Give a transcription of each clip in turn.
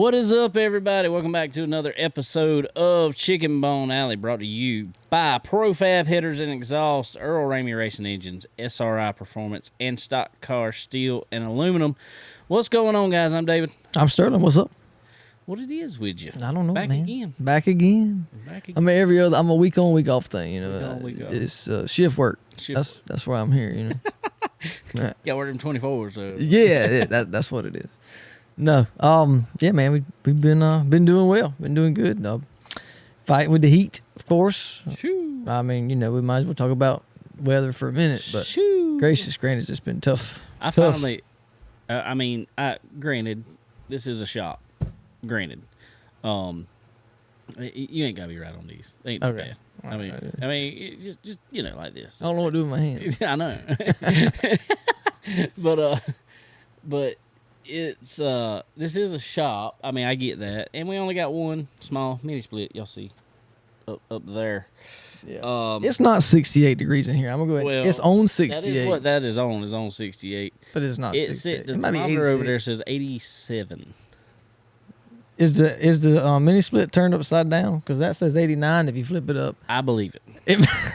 What is up, everybody? Welcome back to another episode of Chicken Bone Alley, brought to you by Profab Headers and Exhaust, Earl Ramey Racing Engines, SRI Performance, and Stock Car Steel and Aluminum. What's going on, guys? I'm David. I'm Sterling. What's up? What it is with you? I don't know, Back man. again. Back again. Back I again. mean, every other. I'm a week on, week off thing. You know, Week on, week off. it's shift work. Shift That's why I'm here. You know. Yeah, we're them 24s. So. yeah, that's what it is. No, yeah, man, we've been doing well, been doing good. Fighting with the heat, of course. Shoo. I mean, you know, we might as well talk about weather for a minute, but Shoo. gracious, granted, it's been tough. I Tough. finally, granted, this is a shop. Granted, you ain't gotta be right on these. They ain't too Okay. bad. I mean, just you know, like this. I don't know what to do with my hands. I know. but it's this is a shop. I mean, I get that, and we only got one small mini split. Y'all see up there. Yeah. It's not 68 degrees in here. I'm gonna go ahead. Well, It's on That 68, is what that is on. Is on 68. but it's not It's 68. the It might be thermometer over 86. there says 87. Is the mini split turned upside down? Because that says 89 if you flip it up. I believe it.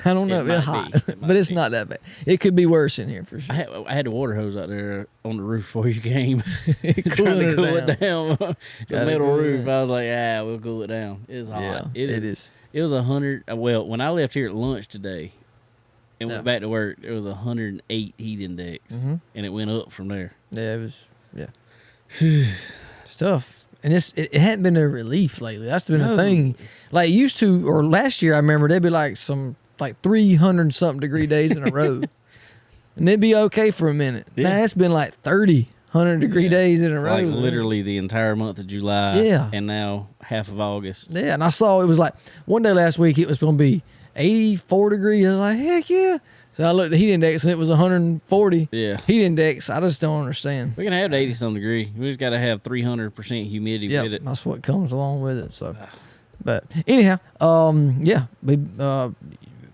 I don't know. It It's might hot, be. It might but it's be. not that bad. It could be worse in here for sure. I had the water hose out there on the roof before you came, trying to Cooling cool it it down. It's a Gotta metal cool it roof. down. I was like, we'll cool it down. It's hot. Yeah, it it is. is. It was 100. Well, when I left here at lunch today and Yeah. went back to work, it was 108 heat index, and it went up from there. Yeah, it was. Yeah, it's tough, and it hadn't been a relief lately. That's been No. a thing. Like it used to, or last year I remember there'd be like 300 something degree days in a row, and it'd be okay for a minute. Yeah. Now it's been like 100 degree days in a row. Like literally the entire month of July. Yeah. And now half of August. Yeah, and I saw it was like one day last week it was going to be 84 degrees. I was like, heck yeah. So I looked at the heat index and it was 140 Yeah. heat index. I just don't understand. We can have the 80 some degree. We just got to have 300% humidity Yeah, with it. that's what comes along with it. So, but anyhow, yeah,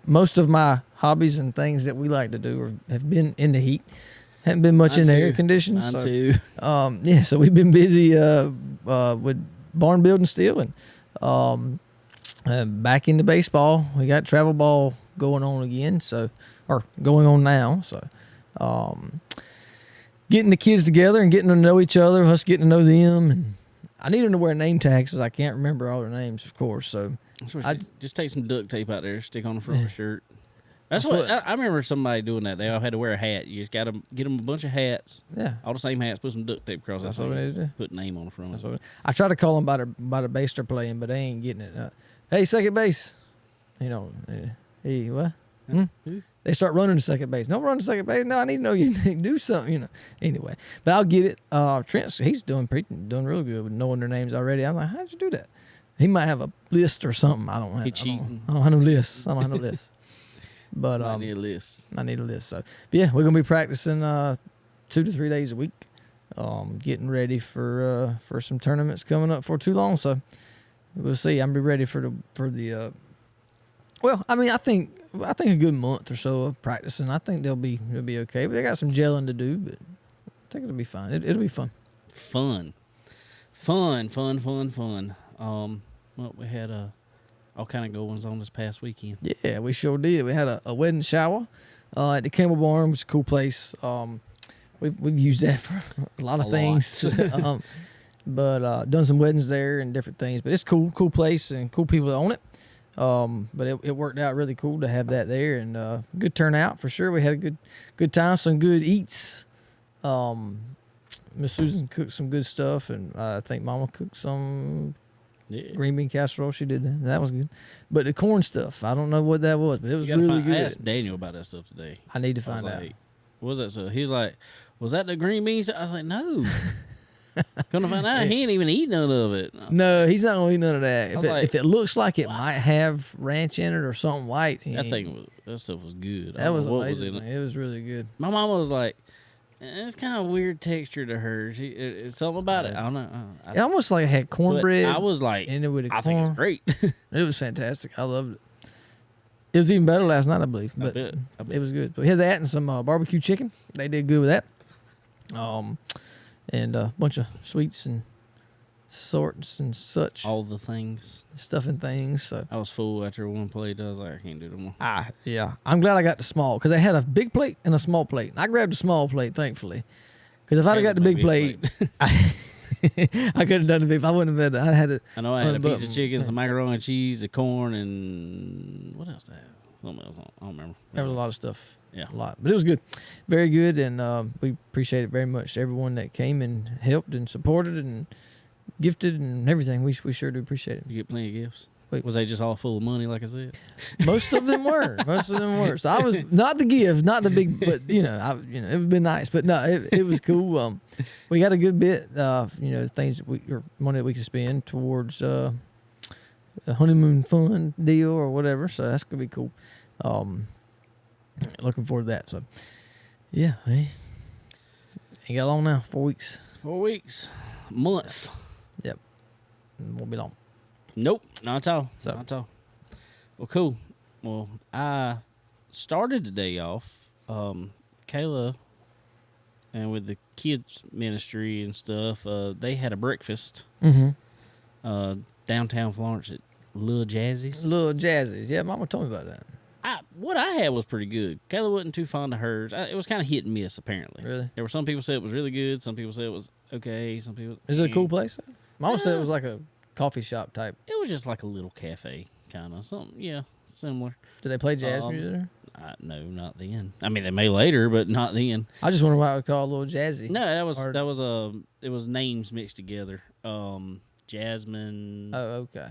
most of my hobbies and things that we like to do have been in the heat. Haven't been much Mine in the too. air conditions. Mine so, too. yeah, so we've been busy with barn building still, and back into baseball. We got travel ball going on again, or going on now. So, getting the kids together and getting to know each other, us getting to know them, and I need them to wear name tags because I can't remember all their names, of course. So, That's what I- just take some duct tape out there, stick on the front of the shirt. That's what I remember somebody doing that. They all had to wear a hat. You just got to get them a bunch of hats, yeah. all the same hats, put some duct tape across. That's how what we you need to do. Put name on the front. I try to call them by the base they're playing, but they ain't getting it. Hey, second base. You know, hey, what? Who? They start running to second base. No, run to second base. No, I need to know you do something. You know. Anyway, but I'll get it. Trent, he's doing real good with knowing their names already. I'm like, how'd you do that? He might have a list or something. I don't have. He cheating. I don't have no list. I don't have no list. But I need a list. I need a list. So, but yeah, we're gonna be practicing 2 to 3 days a week, getting ready for some tournaments coming up for too long. So we'll see. I'm be ready for the. Well, I mean, I think a good month or so of practicing. I think they'll be okay. But they got some gelling to do, but I think it'll be fine. It'll be fun. Fun. Well, we had all kind of good ones on this past weekend. Yeah, we sure did. We had a wedding shower at the Campbell Barn, which is a cool place. We've used that for a lot of things. But done some weddings there and different things. But it's cool place and cool people that own it. But it worked out really cool to have that there, and good turnout for sure. We had a good time, some good eats. Miss Susan cooked some good stuff, and I think Mama cooked some green bean casserole. She did that. That was good. But the corn stuff, I don't know what that was, but it was really I good. asked Daniel about that stuff today. I need to I was find out. like, what was that stuff? He's like, was that the green beans? I was like, no. Gonna find out he ain't even eat none of it. No, he's not gonna eat none of that. I was like, If it looks like it might have ranch in it or something white, That stuff was good. I that don't was know what was amazing. in it. It was really good. My mama was like, it's kind of weird texture to her. It's something about it. I don't know. It almost like it had But cornbread. I was like, in it with the I think corn. it's great. It was fantastic. I loved it. It was even better last night, I believe. I But bet. it was good. So we had that and some barbecue chicken. They did good with that. And a bunch of sweets and sorts and such All the things. stuff and things. So I was full after one plate. I was like, I can't do no more. yeah, I'm glad I got the small because they had a big plate and a small plate. I grabbed the small plate, thankfully, because if I'd have got the big plate, I could have done the big. I wouldn't have had. I had it. I know I had a piece of chicken, some macaroni and cheese, the corn, and what else did I have? Something else. I don't remember. There was a lot of stuff. Yeah. A lot. But it was good. Very good. And we appreciate it very much. Everyone that came and helped and supported and gifted and everything. We sure do appreciate it. You get plenty of gifts. Wait. Was they just all full of money, like I said? Most of them were. Most of them were. So I was not the gift, not the big, but it would be nice. But no, it was cool. We got a good bit of things that or money that we could spend towards a honeymoon fund deal or whatever. So that's gonna be cool. Looking forward to that. So yeah, hey, ain't got long now. 4 weeks. 4 weeks, month. Yep, won't be long. Nope, not at all. So- Not at all. Well, cool. Well, I started the day off, Kayla, and with the kids ministry and stuff, they had a breakfast, downtown Florence at Lil Jazzy's. Little jazzy. Yeah, Mama told me about that. What I had was pretty good. Kayla wasn't too fond of hers. It was kind of hit and miss, apparently. Really? There were some people said it was really good. Some people said it was okay. Some people. Is it a cool place? Mama said it was like a coffee shop type. It was just like a little cafe, kind of something. Yeah, similar. Did they play jazz music there? No, not then. I mean, they may later, but not then. I just wonder why it was called Little Jazzy. No, it was names mixed together. Jasmine. Oh, okay.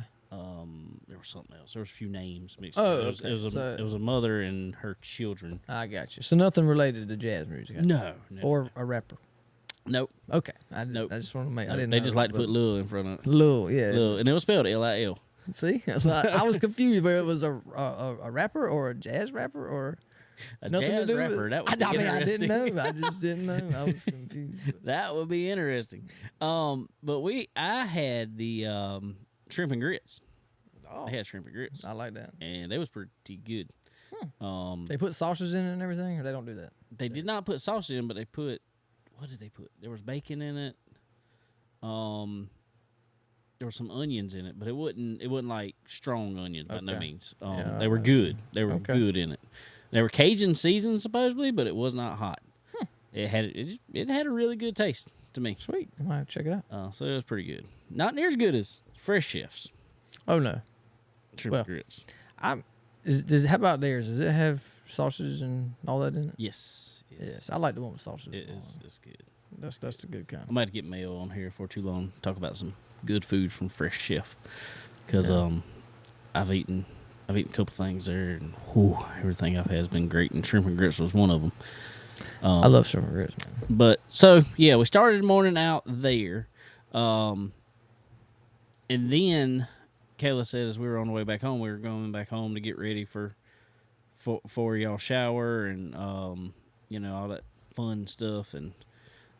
There was something else. There was a few names mixed. Oh, together. okay. It was a mother and her children. I got you. So nothing related to jazz music. No. Or a rapper. Nope. Okay. Nope. I just want to make. I Nope. didn't. They know, just like to but- put Lil in front of it. Lil, yeah. Lil, and it was spelled Lil. See, that's why I was confused whether it was a rapper or a jazz rapper or A nothing jazz to do rapper. with. That would be I mean, I interesting. didn't know. I just didn't know. I was confused. That would be interesting. But I had the shrimp and grits. Oh, I had shrimp and grits, I like that. and they was pretty good. They put sausages in it and everything, or they don't do that. They did not put sausage in, but they put, what did they put? There was bacon in it. There were some onions in it, but it wasn't like strong onions by no Okay. means. Yeah, They were good. They were Okay. good in it. They were Cajun seasoned supposedly, but it was not hot. It had a really good taste to me. Sweet. I might have to check it out. So it was pretty good. Not near as good as Fresh Chef's Oh no. shrimp Well, grits. How about theirs? Does it have sausages and all that in it? Yes. Yes, I like the one with sausages. It is. It's good. That's the good kind. I might get Mayo on here for too long. Talk about some good food from Fresh Chef, because Yeah. I've eaten a couple things there, and everything I've had has been great. And shrimp and grits was one of them. I love shrimp and grits, man. But so yeah, we started the morning out there, and then Kayla said as we were on the way back home, we were going back home to get ready for y'all shower and all that fun stuff. And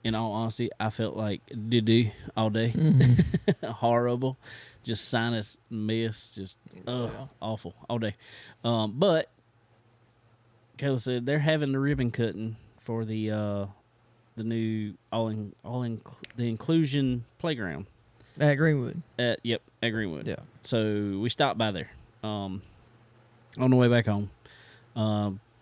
in all honesty, I felt like doo-doo all day. Horrible. Just sinus mist, just awful all day. But Kayla said they're having the ribbon cutting for the new the inclusion playground At Greenwood. at Greenwood. Yeah. So we stopped by there on the way back home.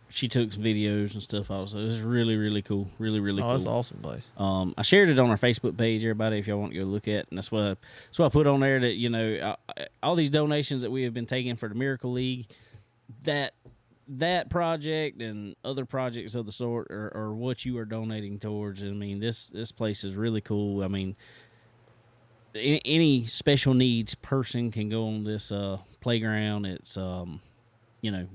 She took some videos and stuff also. It was really, really cool. Really, really Oh, cool. it's an awesome place. I shared it on our Facebook page, everybody, if y'all want to go look at. And that's what I put on there, that all these donations that we have been taking for the Miracle League, that project and other projects of the sort are what you are donating towards. I mean, this place is really cool. I mean, any special needs person can go on this playground. It's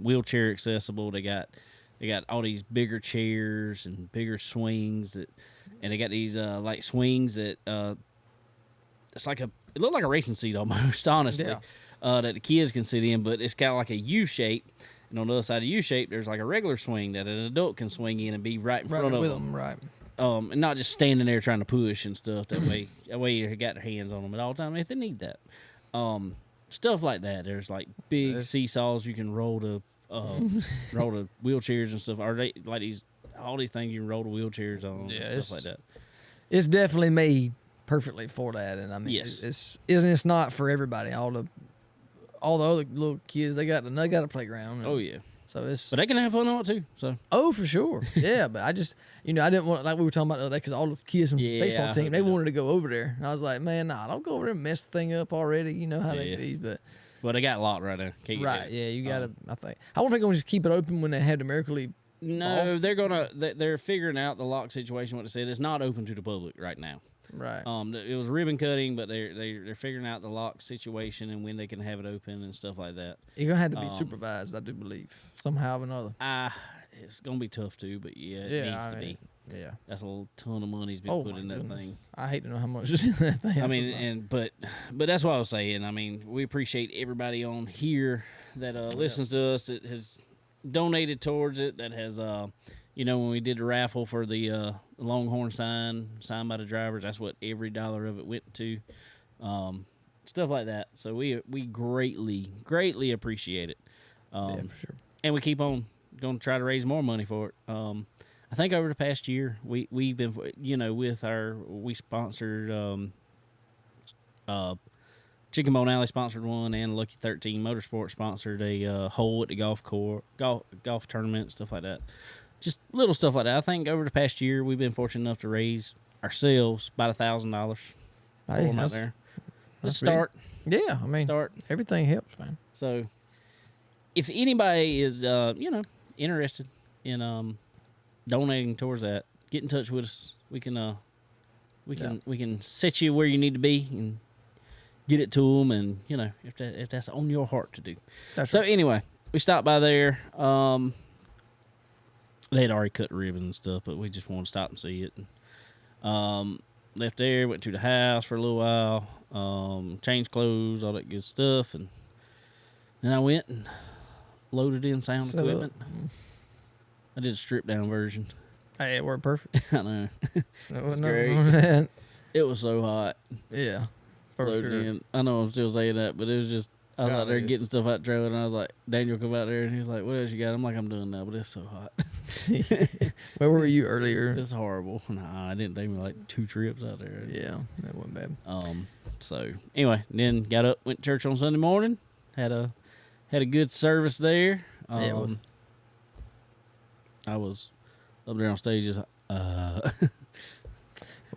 wheelchair accessible. They got all these bigger chairs and bigger swings and they got these like swings that it looked like a racing seat almost, honestly. Yeah. That the kids can sit in, but it's kind of like a U shape. And on the other side of U shape, there's like a regular swing that an adult can swing in and be right in front of with them. them, right. And not just standing there trying to push and stuff. That way you got their hands on them at all time if they need that. Stuff like that. There's like big seesaws you can roll to wheelchairs and stuff. Are they like all these things you can roll to wheelchairs on? Yeah, and stuff like that. It's definitely made perfectly for that. And I mean, Yes. it's not for everybody. All the other little kids, they got a playground. Oh yeah. So it's But they can have fun on it too. So for sure, yeah. But I just, I didn't want, like we were talking about that, because all the kids from the Yeah, baseball I team, hope they you don't. wanted to go over there, and I was like, man, nah, don't go over there and mess the thing up already. You know how they Yeah. be, but well, they got locked right now. Can't get right, in. yeah, you gotta. I wonder if they're gonna just keep it open when they have the Miracle League. No, they're figuring out the lock situation. What they said, it's not open to the public right now. Right. It was ribbon cutting, but they're figuring out the lock situation and when they can have it open and stuff like that. You're gonna have to be supervised, I do believe, somehow or another. It's gonna be tough too, but yeah, it Yeah, needs I to mean, be. yeah. That's a little ton of money's been Oh, put my in that goodness. thing. I hate to know how much is in that thing. I mean, but that's what I was saying. I mean, we appreciate everybody on here that listens to us, that has donated towards it, that has when we did the raffle for the Longhorn sign signed by the drivers, that's what every dollar of it went to. Stuff like that. So we greatly appreciate it. yeah, for sure. And we keep on going to try to raise more money for it. I think over the past year, we've been, we sponsored, Chicken Bone Alley sponsored one, and Lucky 13 Motorsports sponsored a hole at the golf tournament, stuff like that. Just little stuff like that. I think over the past year, we've been fortunate enough to raise ourselves about $1,000 for them out there. Let's start. Yeah, I mean, everything helps, man. So, if anybody is, interested in donating towards that, get in touch with us. We can set you where you need to be and get it to them, and if that's on your heart to do. That's so right. anyway, we stopped by there. They had already cut the ribbon and stuff, but we just wanted to stop and see it. And, left there, went to the house for a little while, changed clothes, all that good stuff, and then I went and loaded in sound equipment. I did a stripped down version. Hey, it worked perfect. I know. That was great. It was so hot. Yeah, for Loading sure. in. I know I'm still saying that, but it was just, I was God, out there it is. getting stuff out the trailer, and I was like, Daniel come out there, and he was like, what else you got? I'm like, I'm done now, but it's so hot. Where were you earlier? It's horrible. Nah, I didn't take me like 2 trips out there. Yeah, that wasn't bad. So anyway, then got up, went to church on Sunday morning, had a good service there. Yeah, it was. I was up there on stage just Well,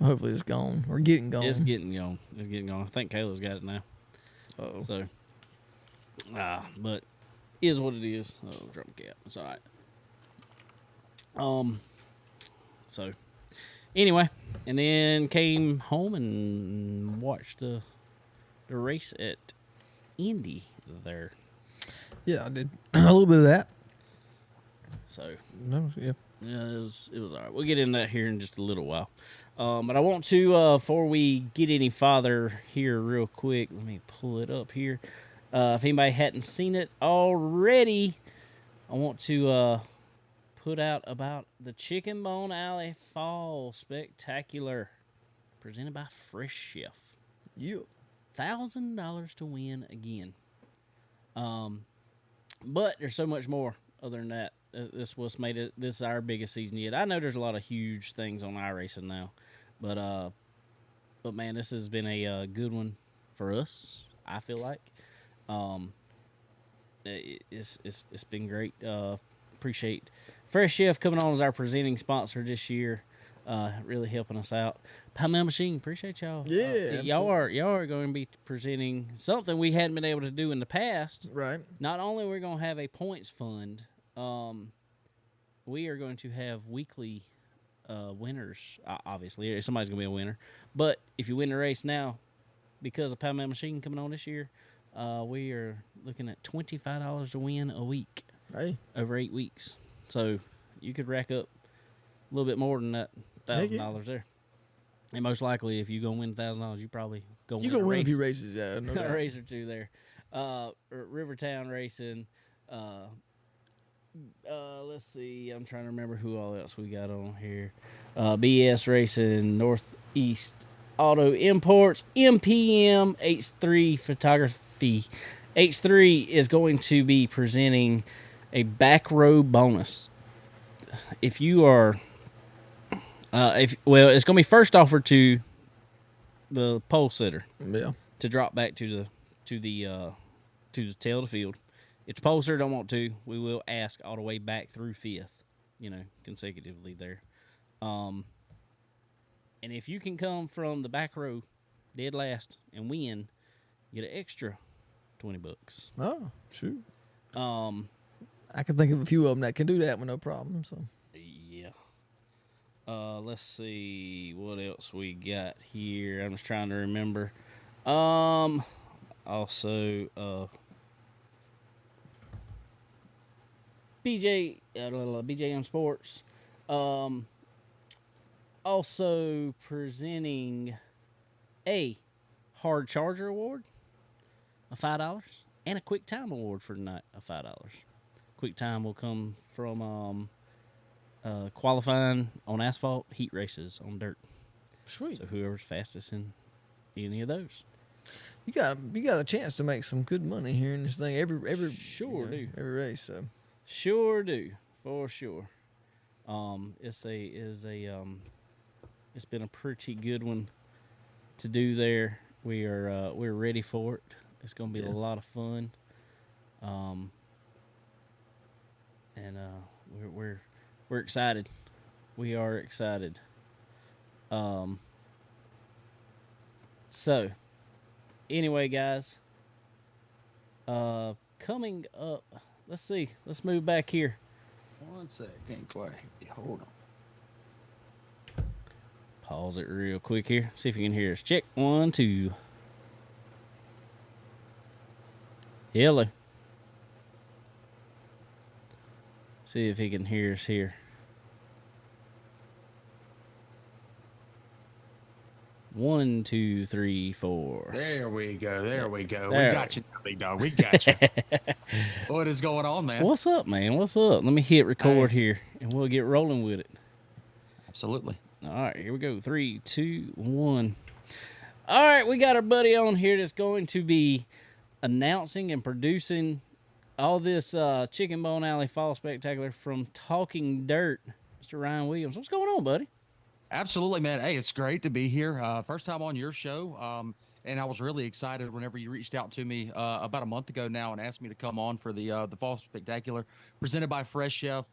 hopefully it's gone. We're getting gone. It's getting gone. I think Kayla's got it now. Uh-oh. So but it is what it is. Oh, drop the cap. It's all right. So anyway, and then came home and watched the race at Indy there. Yeah, I did a little bit of that. So Yeah. yeah, it was all right. We'll get into that here in just a little while. But I want to, before we get any farther here real quick, let me pull it up here. If anybody hadn't seen it already, I want to put out about the Chicken Bone Alley Fall Spectacular, presented by Fresh Chef. You. $1,000 to win again. But there's so much more other than that. This is our biggest season yet. I know there's a lot of huge things on iRacing now, but man, this has been a good one for us. I feel like it's been great. Appreciate Fresh Chef coming on as our presenting sponsor this year. Really helping us out. Palmetto Machine, appreciate y'all. Yeah, y'all are going to be presenting something we hadn't been able to do in the past. Right. Not only we're going to have a points fund, we are going to have weekly winners. Obviously, somebody's going to be a winner. But if you win the race now, because of Palmetto Machine coming on this year, we are looking at $25 to win a week. Hey. Over 8 weeks. So you could rack up a little bit more than that $1,000 there. And most likely, if you're going to win $1,000, you probably go win win a few races, yeah. No a doubt. race or two there. Rivertown Racing. Let's see. I'm trying to remember who all else we got on here. BS Racing, Northeast Auto Imports, MPM, H3 Photography. H3 is going to be presenting a back row bonus. If you are, it's going to be first offered to the pole sitter Yeah. to drop back to the tail of the field. If the pole sitter don't want to, we will ask all the way back through fifth, consecutively there. And if you can come from the back row, dead last, and win, you get an extra $20. Oh, shoot. Um, I can think of a few of them that can do that with no problem. So yeah. Let's see what else we got here. I'm just trying to remember. Also, BJM Sports. Also presenting a hard charger award of $5 and a quick time award for tonight of $5. Quick time will come from qualifying on asphalt, heat races on dirt. sweet. So whoever's fastest in any of those. You got a chance to make some good money here in this thing every Sure do. every race. So Sure do, for sure. It's been a pretty good one to do there. We're ready for it. It's gonna be a lot of fun. And we're excited. We are excited. So anyway, guys, coming up, let's see. Let's move back here. 1 sec. Can't quite. Hold on. Pause it real quick here. See if you can hear us. Check 1, 2. Hello. See if he can hear us here. 1, 2, 3, 4. There we go. There we go. There. We got you, big dog. We got you. What is going on, man? What's up, man? What's up? Let me hit record here, and we'll get rolling with it. Absolutely. All right, here we go. 3, 2, 1. All right, we got our buddy on here that's going to be announcing and producing all this Chicken Bone Alley Fall Spectacular from Talking Dirt. Mr. Ryan Williams, what's going on, buddy? Absolutely, man. Hey, it's great to be here. First time on your show. And I was really excited whenever you reached out to me about a month ago now and asked me to come on for the Fall Spectacular presented by Fresh Chef.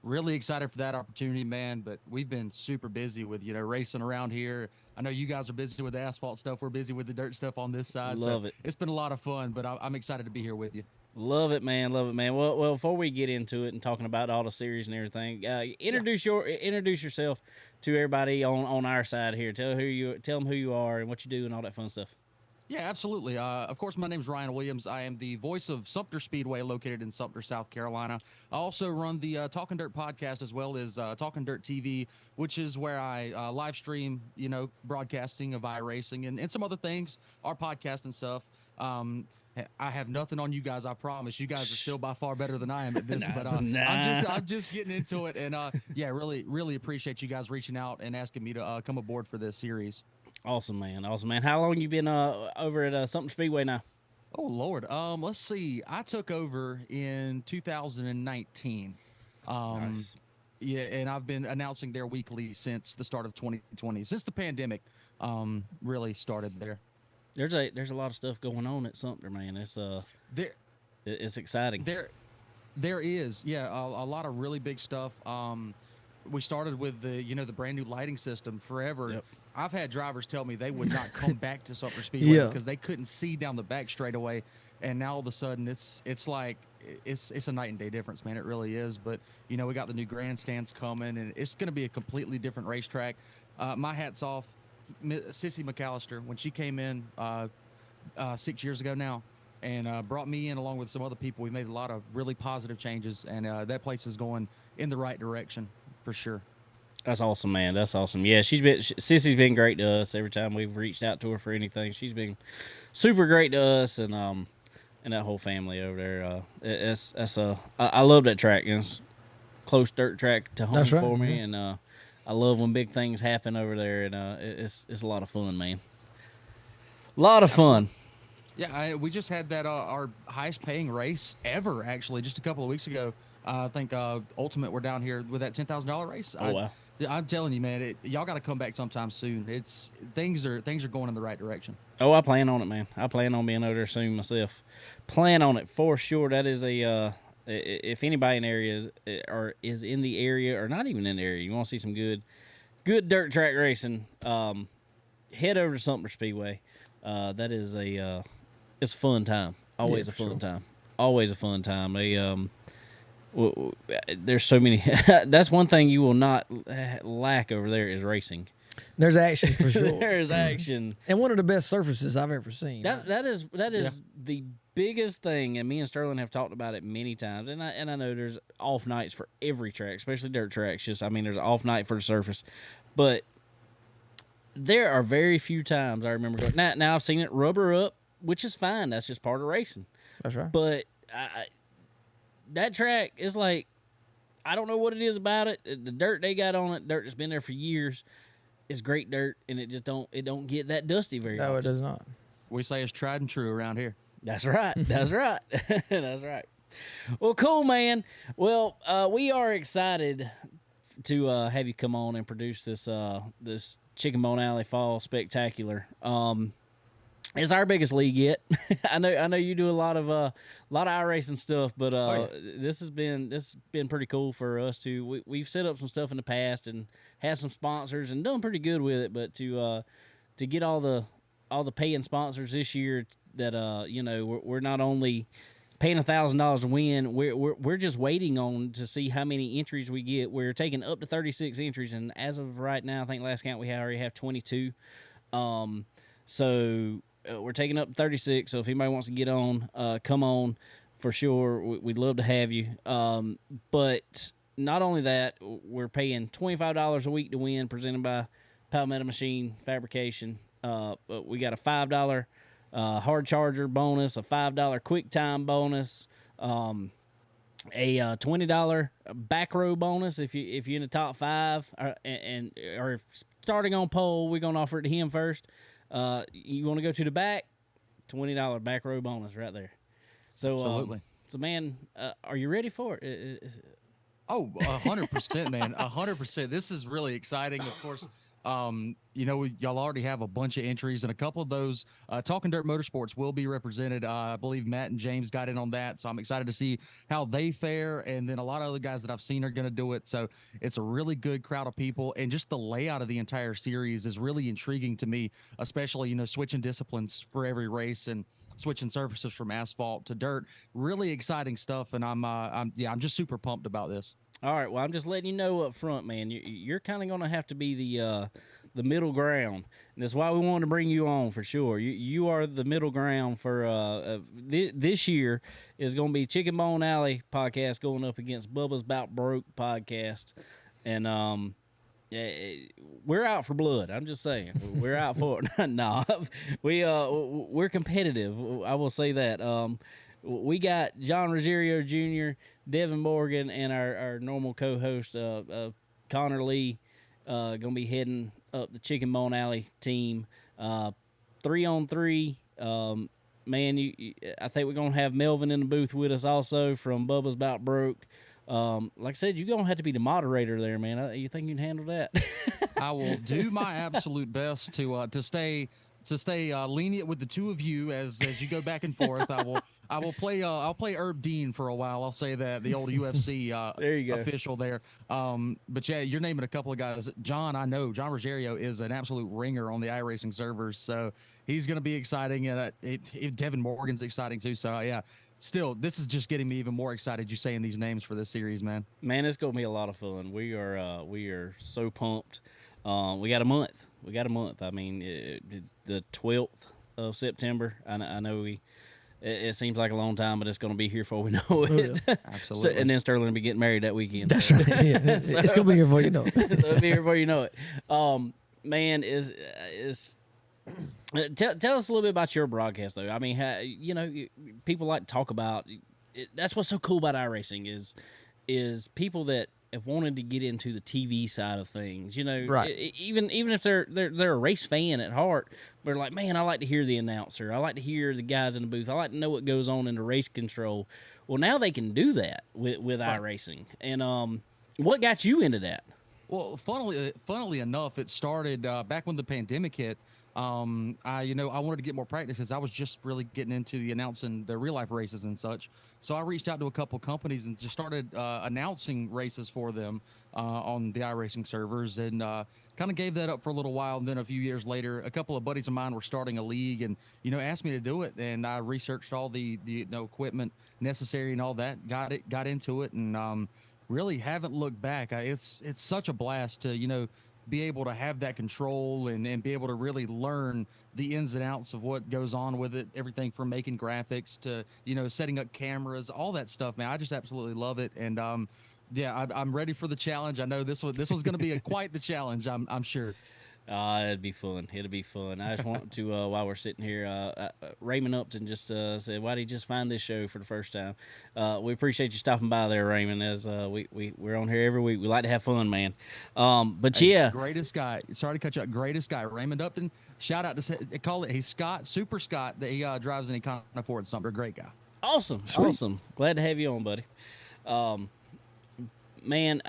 Really excited for that opportunity, man. But we've been super busy with, racing around here. I know you guys are busy with the asphalt stuff. We're busy with the dirt stuff on this side. Love it. It's been a lot of fun, but I'm excited to be here with you. Love it, man. Love it, man. Well, before we get into it and talking about all the series and everything, introduce yourself to everybody on our side here. Tell them who you are and what you do and all that fun stuff. Yeah, absolutely. Of course, my name is Ryan Williams. I am the voice of Sumter Speedway located in Sumter, South Carolina. I also run the Talking Dirt podcast as well as Talking Dirt TV, which is where I live stream, broadcasting of iRacing and some other things, our podcast and stuff. I have nothing on you guys. I promise. You guys are still by far better than I am at this. But I'm just getting into it, and really, really appreciate you guys reaching out and asking me to come aboard for this series. Awesome, man. How long you been over at Sumter Speedway now? Oh Lord. Let's see. I took over in 2019. Nice. Yeah, and I've been announcing there weekly since the start of 2020, since the pandemic really started there. There's a lot of stuff going on at Sumter, man. It's exciting. There is, yeah, a lot of really big stuff. We started with the brand new lighting system forever. Yep. I've had drivers tell me they would not come back to Sumter Speedway because they couldn't see down the back straightaway, and now all of a sudden it's like it's a night and day difference, man. It really is. But we got the new grandstands coming, and it's going to be a completely different racetrack. My hat's off. Sissy McAllister, when she came in 6 years ago now and brought me in along with some other people, we made a lot of really positive changes, and that place is going in the right direction for sure. That's awesome, man. That's awesome. Yeah, Sissy's been great to us every time we've reached out to her for anything. She's been super great to us, and that whole family over there. I love that track. It's close dirt track to home for me, and I love when big things happen over there, and it's a lot of fun, man. A lot of fun. Yeah, we just had that our highest paying race ever, actually, just a couple of weeks ago. I think Ultimate we're down here with that $10,000 race. Oh wow. I'm telling you, man, y'all got to come back sometime soon. It's things are going in the right direction. Oh, I plan on it, man. I plan on being over there soon myself. Plan on it for sure. That is a if anybody in the area is in the area or not even in the area, you want to see some good dirt track racing. Head over to Sumter Speedway. That is it's a fun time. Always a fun time. Always a fun time. There's so many. That's one thing you will not lack over there is racing. There's action for sure. There's action, and one of the best surfaces I've ever seen. That is the biggest thing, and me and Sterling have talked about it many times. And I know there's off nights for every track, especially dirt tracks. There's an off night for the surface, but there are very few times I remember going. Now I've seen it rubber up, which is fine. That's just part of racing. That's right. But that track is like, I don't know what it is about it. The dirt they got on it, dirt that's been there for years, is great dirt, and it just don't get that dusty very often. No, it does not. We say it's tried and true around here. That's right. That's right. That's right. Well, cool, man. Well, we are excited to have you come on and produce this Chicken Bone Alley Fall Spectacular. It's our biggest league yet. I know you do a lot of iRacing stuff, but this has been pretty cool for us too. We've set up some stuff in the past and had some sponsors and done pretty good with it, but to get all the paying sponsors this year that we're not only paying $1,000 to win, we're just waiting on to see how many entries we get. We're taking up to 36 entries, and as of right now, I think last count we already have 22. So we're taking up 36. So if anybody wants to get on, come on for sure. We'd love to have you. But not only that, we're paying $25 a week to win, presented by Palmetto Machine Fabrication. We got a $5 hard charger bonus, a $5 quick time bonus, a $20 back row bonus if you're in the top 5, or starting on pole, we're gonna offer it to him first. You want to go to the back, $20 back row bonus right there. So absolutely. So man, are you ready for it? Oh, 100%, man, 100%. This is really exciting. Of course, y'all already have a bunch of entries, and a couple of those Talking Dirt Motorsports will be represented. I believe Matt and James got in on that, so I'm excited to see how they fare. And then a lot of other guys that I've seen are going to do it. So it's a really good crowd of people, and just the layout of the entire series is really intriguing to me, especially switching disciplines for every race and switching surfaces from asphalt to dirt. Really exciting stuff, and I'm just super pumped about this. All right, well, I'm just letting you know up front, man. You're kind of going to have to be the middle ground, and that's why we wanted to bring you on for sure. You are the middle ground for this year is going to be Chicken Bone Alley podcast going up against Bubba's About Broke podcast, and we're out for blood. I'm just saying, we're out for it. No, we're competitive. I will say that. We got John Rogerio Jr., Devin Morgan, and our normal co-host Connor Lee going to be heading up the Chicken Bone Alley team. 3-on-3. Man, I think we're going to have Melvin in the booth with us also from Bubba's About Broke. Like I said, you're going to have to be the moderator there, man. You think you can handle that? I will do my absolute best to stay lenient with the two of you as you go back and forth. I will play I'll play Herb Dean for a while. I'll say that, the old UFC there you go. official there. But yeah, you're naming a couple of guys. John, I know John Rogerio is an absolute ringer on the iRacing servers, so he's going to be exciting, and Devin Morgan's exciting too. So yeah, still, this is just getting me even more excited. You saying these names for this series, man. Man, it's going to be a lot of fun. We are so pumped. We got a month. I mean, the 12th of September. I know it seems like a long time, but it's going to be here before we know it. Absolutely. And then Sterling will be getting married that weekend. That's right. Yeah, it's going to be here before you know it. So it'll be here before you know it. Man, tell us a little bit about your broadcast, though. I mean, people like to talk about it. That's what's so cool about iRacing is people that have wanted to get into the TV side of things. You know, Right. even if they're a race fan at heart, they're like, man, I like to hear the announcer. I like to hear the guys in the booth. I like to know what goes on in the race control. Well, now they can do that with iRacing. And what got you into that? Well, funnily enough, it started back when the pandemic hit. I wanted to get more practice because I was just really getting into the announcing the real life races and such. So I reached out to a couple companies and just started announcing races for them on the iRacing servers, and kind of gave that up for a little while. And then a few years later, a couple of buddies of mine were starting a league, and asked me to do it. And I researched all the equipment necessary and all that. Got into it, and really haven't looked back. It's such a blast to be able to have that control and be able to really learn the ins and outs of what goes on with it. Everything from making graphics to setting up cameras, all that stuff, man. I just absolutely love it. And yeah, I'm ready for the challenge. I know this was going to be quite the challenge. I'm sure. It'd be fun. It'll be fun. I just want to, while we're sitting here, Raymond Upton just said, "Why did you just find this show for the first time?" We appreciate you stopping by there, Raymond. As we're on here every week. We like to have fun, man. But Hey, yeah, greatest guy. Sorry to cut you out. Greatest guy, Raymond Upton. Shout out to he's Scott, Super Scott, that he drives and he can't afford something. Great guy. awesome, Sweet. awesome. Glad to have you on, buddy. Man,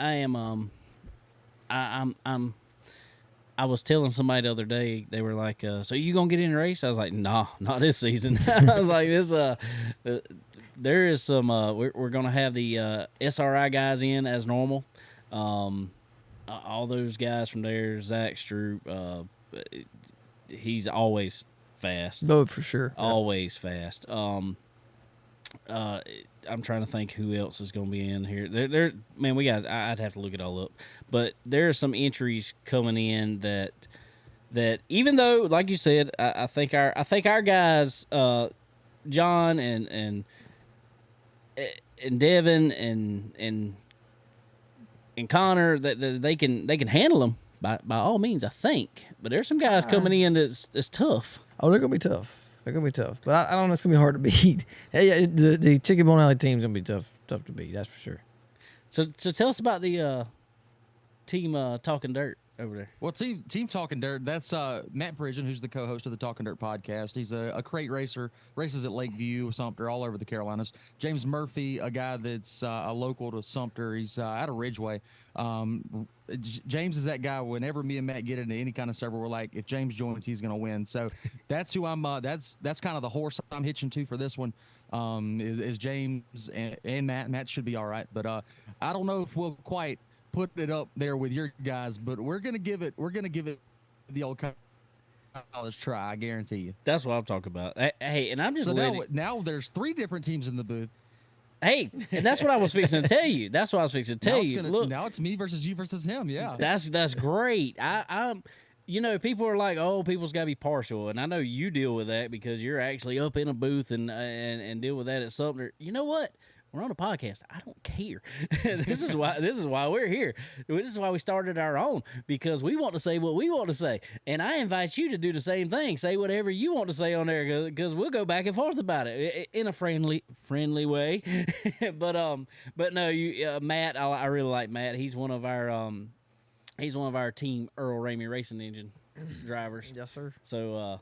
I was telling somebody the other day, they were like, so you gonna get in the race? I was like, nah, not this season. I was like, there is some, we're gonna have the SRI guys in as normal. All those guys from there, Zach Stroop, he's always fast. No, for sure. Always fast. I'm trying to think who else is going to be in here. Man, I'd have to look it all up. But there are some entries coming in that even though, like you said, I think our guys, John and Devin and Connor, that they can handle them by all means, I think. But there's some guys coming in that's tough. Oh, they're gonna be tough. They're gonna be tough, but I don't know. It's gonna be hard to beat. Hey, yeah, the Chicken Bone Alley team's gonna be tough to beat. That's for sure. So tell us about the team Talking Dirt over there. Well, team Talking Dirt, that's Matt Pridgeon, who's the co-host of the Talking Dirt podcast. He's a crate racer, races at Lakeview, Sumter, all over the Carolinas. James Murphy, a guy that's a local to Sumter. He's out of Ridgeway. James is that guy. Whenever me and Matt get into any kind of server, we're like, if James joins, he's going to win. So that's who I'm. That's kind of the horse I'm hitching to for this one. Is James and Matt. Matt should be all right, but I don't know if we'll quite put it up there with your guys, but we're gonna give it the old college try. I guarantee you. That's what I'm talking about. Hey, and I'm just so now there's 3 different teams in the booth. Hey, and that's what I was fixing to tell you. That's what I was fixing to tell you. Look, now it's me versus you versus him. Yeah, that's great. I'm. People are like, oh, people's got to be partial, and I know you deal with that because you're actually up in a booth and deal with that at Sumter. You know what? We're on a podcast. I don't care. This is why we're here. This is why we started our own, because we want to say what we want to say, and I invite you to do the same thing. Say whatever you want to say on there, because we'll go back and forth about it in a friendly way. but no, Matt. I really like Matt. He's one of our team Earl Ramey Racing Engine drivers. Yes, sir. So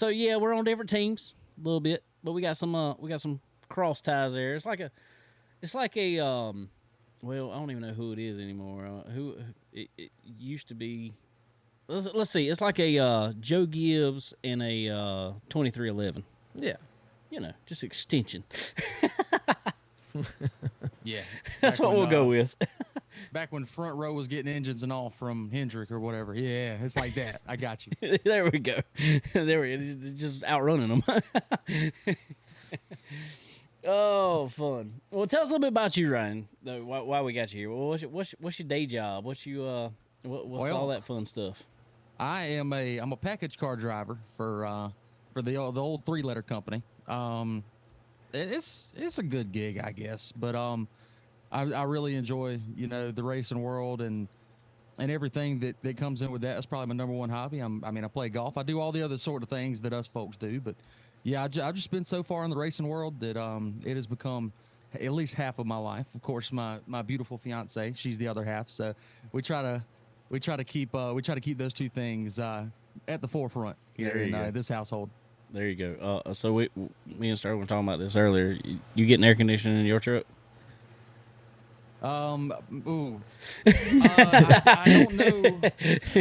yeah, we're on different teams a little bit, but we got some cross ties there. It's like a well, I don't even know who it is anymore. Who it used to be. Let's see. It's like a Joe Gibbs and a 2311. Yeah. Just extension. yeah. That's what we'll go with. Back when Front Row was getting engines and all from Hendrick or whatever. Yeah, it's like that. I got you. There we go. There we go. Just outrunning them. Oh, fun. Well, tell us a little bit about you, Ryan. Why we got you here? Well, what's your day job? What's all that fun stuff? I'm a package car driver for the old 3-letter company. It's a good gig, I guess, but I really enjoy the racing world and everything that comes in with that. That's probably my number one hobby. I play golf. I do all the other sort of things that us folks do, but yeah, I've just been so far in the racing world that it has become at least half of my life. Of course, my beautiful fiance, she's the other half. So we try to keep those two things at the forefront here There you in go. this household. There you go. So me and Sterling were talking about this earlier. You getting air conditioning in your truck? Ooh. I don't know.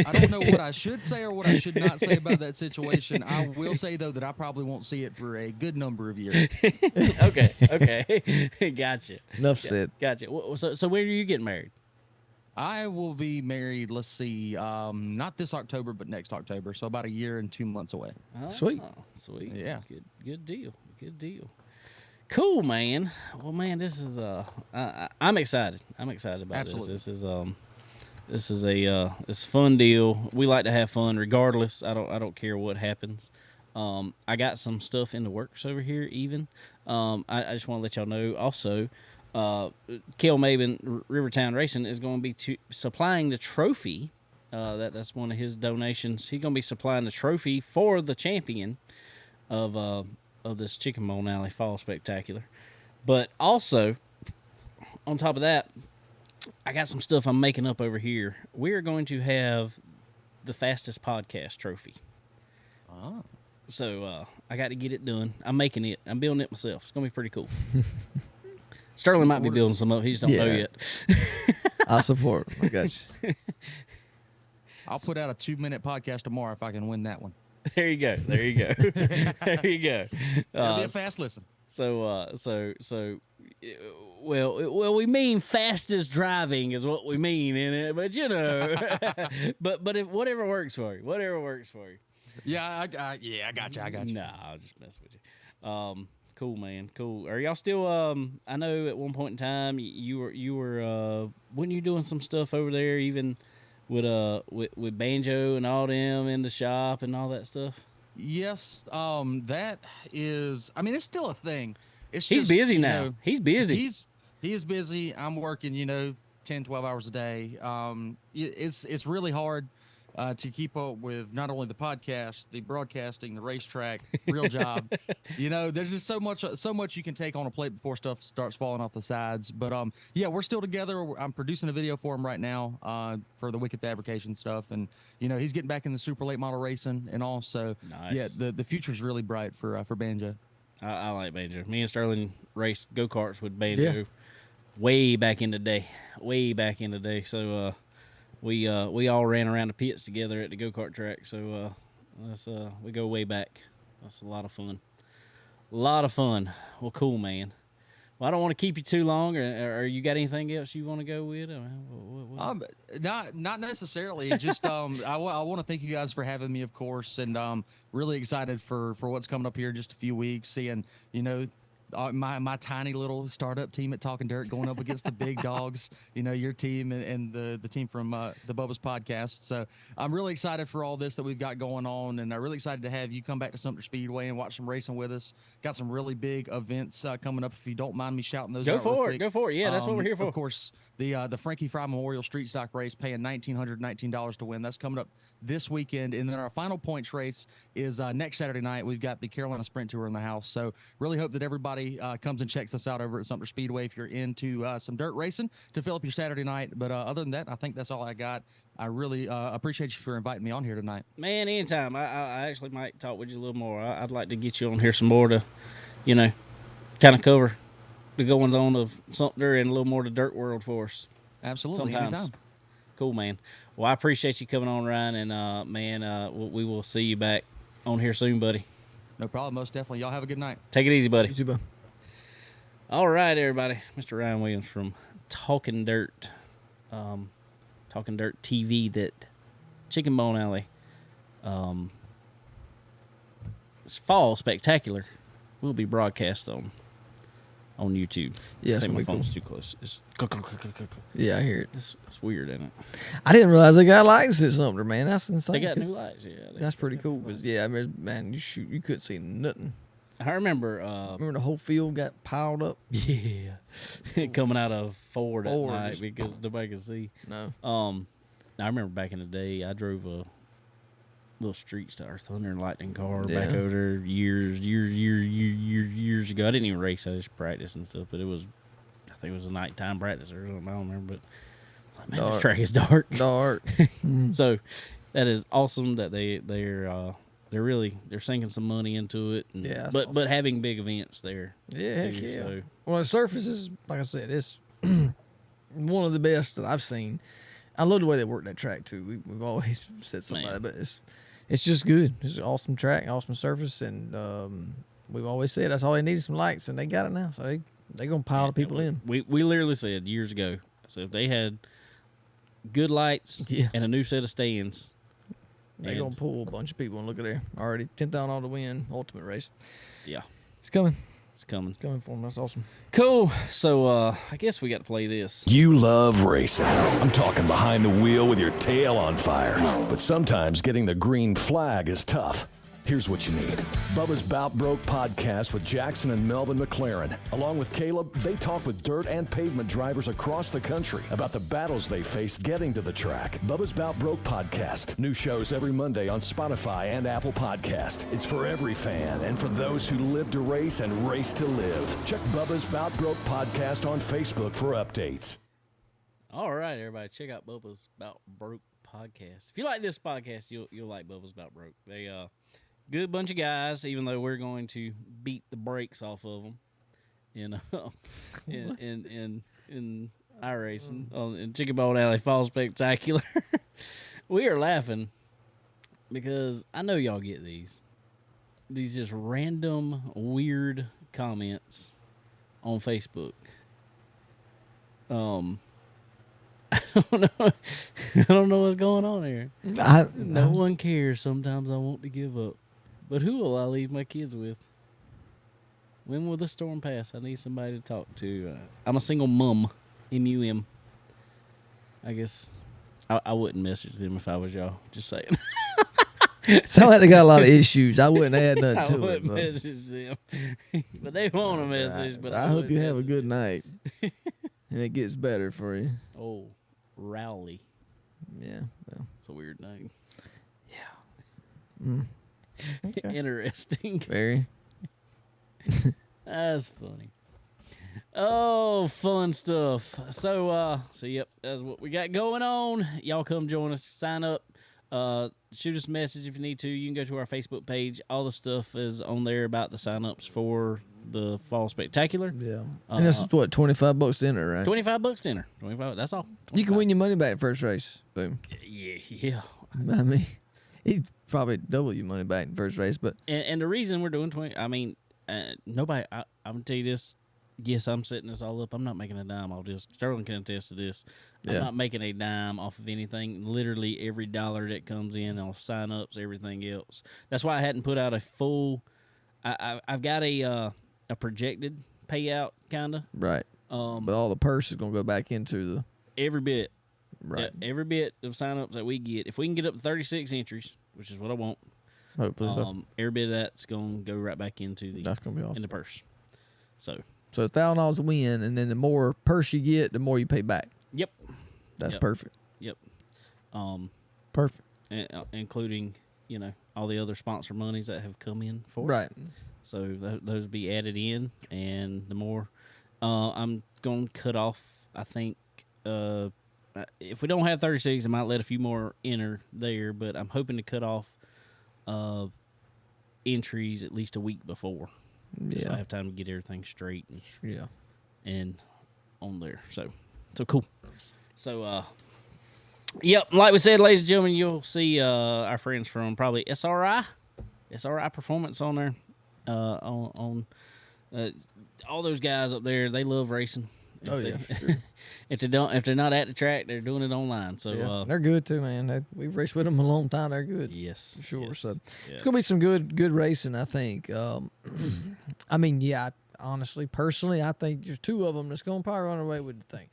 I don't know what I should say or what I should not say about that situation. I will say though that I probably won't see it for a good number of years. Okay. Gotcha. Enough said. Gotcha. So when are you getting married? I will be married. Let's see, not this October, but next October. So about a year and 2 months away. Sweet. Sweet. Yeah. Good deal. Good deal. Cool, man. Well, man, this is I'm excited. I'm excited about Absolutely. this. This is it's a fun deal. We like to have fun regardless. I don't care what happens. I got some stuff in the works over here. Even I just want to let y'all know. Also, Kel Maben Rivertown Racing is going to be supplying the trophy. That's one of his donations. He's going to be supplying the trophy for the champion of this Chicken Bone Alley Fall Spectacular. But also, on top of that, I got some stuff I'm making up over here. We're going to have the fastest podcast trophy. Oh. So I got to get it done. I'm making it. I'm building it myself. It's going to be pretty cool. Sterling might be building some up. He just don't know yet. I support. I got you. I'll put out a 2-minute podcast tomorrow if I can win that one. There you go. There you go. There you go. It'll be a fast listen. Well, we mean fastest driving is what we mean in it, but you know, but if whatever works for you. Yeah, I got you. I got you. Nah, I'll just mess with you. Cool, man. Cool. Are y'all still? I know at one point in time you were weren't you doing some stuff over there even with Banjo and all them in the shop and all that stuff? Yes, that is. I mean, it's still a thing. It's He's just, busy you now. know, He's busy. He is busy. I'm working, 10, 12 hours a day. It's really hard to keep up with not only the podcast, the broadcasting, the racetrack, real job. There's just so much you can take on a plate before stuff starts falling off the sides. But yeah, we're still together. I'm producing a video for him right now for the Wicked Fabrication stuff, and he's getting back in the super late model racing and all. So Nice. yeah, the future's really bright for Banjo. I like Banjo. Me and Sterling raced go-karts with Banjo way back in the day. So we all ran around the pits together at the go-kart track. So we go way back. That's a lot of fun. Well, cool, man. Well, I don't want to keep you too long. Or you got anything else you want to go with? Not necessarily. Just I want to thank you guys for having me, of course, and really excited for what's coming up here in just a few weeks. Seeing my tiny little startup team at Talking Dirt going up against the big dogs. Your team and the team from the Bubba's podcast. So I'm really excited for all this that we've got going on, and I'm really excited to have you come back to Sumter Speedway and watch some racing with us. Got some really big events coming up. If you don't mind me shouting those out real quick. Go for it. Yeah, that's what we're here for. Of course, the Frankie Fry Memorial Street Stock Race, paying $1,919 to win. That's coming up this weekend, and then our final points race is next Saturday night. We've got the Carolina Sprint Tour in the house, so really hope that everybody comes and checks us out over at Sumter Speedway if you're into some dirt racing to fill up your Saturday night. But other than that, I think that's all I got. I really appreciate you for inviting me on here tonight. Man, anytime. I actually might talk with you a little more. I'd like to get you on here some more to, kind of cover the goings on of Sumter and a little more of the dirt world for us. Absolutely, Sometimes. anytime. Cool, man. Well, I appreciate you coming on, Ryan, and we will see you back on here soon, buddy. No problem, most definitely. Y'all have a good night. Take it easy, buddy. You too, bud. All right, everybody. Mr. Ryan Williams from Talking Dirt, Talking Dirt TV, that Chicken Bone Alley. It's Fall Spectacular will be broadcast on YouTube. Yeah, I it's think gonna my be cool. phone's too close. It's Yeah, I hear it. it's weird, isn't it? I didn't realize they got lights at Sumter, man. That's insane. They got new 'cause lights. Yeah, That's pretty cool. Cause I mean, man, you couldn't see nothing. I remember. Remember the whole field got piled up. Yeah, coming out of Ford at Ford night just- because nobody could see. No. I remember back in the day, I drove a little Street Star Thunder and Lightning car back Yeah. over there years ago. I didn't even race; I just practiced and stuff. But it was think it was a nighttime practice or something. I don't remember, but like, man, Dark. this track is dark. Dark. So that is awesome that they're sinking some money into it. And, Yeah, that's but awesome. having big events there. Yeah, heck too, yeah. so- Well, the surface is, like I said, it's one of the best that I've seen. I love the way they work that track too. We've always said something Man. about it, but it's just good. It's an awesome track, awesome surface, and we've always said that's all they need is some lights, and they got it now. So they gonna pile the people in. We literally said years ago, so if they had good lights Yeah. and a new set of stands, They're and- gonna pull a bunch of people and look at there. Already 10,000 on the win, ultimate race. yeah, It's coming. it's coming. It's coming for them. That's awesome. Cool. So I guess we got to play this. You love racing. I'm talking behind the wheel with your tail on fire. But sometimes getting the green flag is tough. Here's what you need. Bubba's Bout Broke podcast with Jackson and Melvin McLaren. Along with Caleb, they talk with dirt and pavement drivers across the country about the battles they face getting to the track. Bubba's Bout Broke podcast. New shows every Monday on Spotify and Apple Podcast. It's for every fan and for those who live to race and race to live. Check Bubba's Bout Broke podcast on Facebook for updates. All right, everybody, check out Bubba's About Broke podcast. If you like this podcast, you'll like Bubba's About Broke. They good bunch of guys, even though we're going to beat the brakes off of them in iRacing in Chicken Bone Alley Fall Spectacular. We are laughing because I know y'all get these just random weird comments on Facebook. I don't know what's going on here. No one cares. Sometimes I want to give up. But who will I leave my kids with? When will the storm pass? I need somebody to talk to. I'm a single mum. M-U-M. I guess I wouldn't message them if I was y'all. Just saying. Sound like they got a lot of issues. I wouldn't add nothing I to it. wouldn't But message them. But they want a message. But I hope wouldn't you have a message good them. night. And it gets better for you. Oh, Rowley. Yeah. Well, It's a weird name. okay. Interesting. Very. That's funny. Oh, fun stuff. So yep, that's what we got going on. Y'all come join us. Sign up. Shoot us a message if you need to. You can go to our Facebook page. All the stuff is on there about the sign-ups for the Fall Spectacular. Yeah. And that's what, $25 to enter, right? $25 to enter. 25. That's all. You can win your money back first race. Boom. Yeah. I mean, he'd probably double your money back in first race, but And the reason we're doing 20, I mean, nobody. I'm gonna tell you this. Yes, I'm setting this all up. I'm not making a dime. Sterling can attest to this. I'm Yeah. not making a dime off of anything. Literally every dollar that comes in off sign-ups, everything else. That's why I hadn't put out a full. I've got a projected payout kind of. right. But all the purse is gonna go back into the Every bit. right. Yeah, every bit of sign-ups that we get. If we can get up to 36 entries, which is what I want, Hopefully so. every bit of that's gonna go right back into the That's gonna be in awesome. the purse. So So $1,000 a win, and then the more purse you get, the more you pay back. yep. That's Yep. perfect. Yep. Perfect. Including, all the other sponsor monies that have come in for it. Right. So those be added in, and the more I'm going to cut off, I think, if we don't have 36, I might let a few more enter there, but I'm hoping to cut off entries at least a week before. So I Yeah. have time to get everything straight Yeah. and on there. So cool. So, yep, like we said, ladies and gentlemen, you'll see our friends from probably SRI Performance on there. On all those guys up there, they love racing. Oh, If yeah, they- for sure. if they're not at the track, they're doing it online. So Yeah. They're good too, man. We've raced with them a long time. They're good. yes, For sure. yes, So yeah. it's gonna be some good racing, I think. I mean, yeah. Honestly, personally, I think there's two of them that's gonna probably run away with the thing.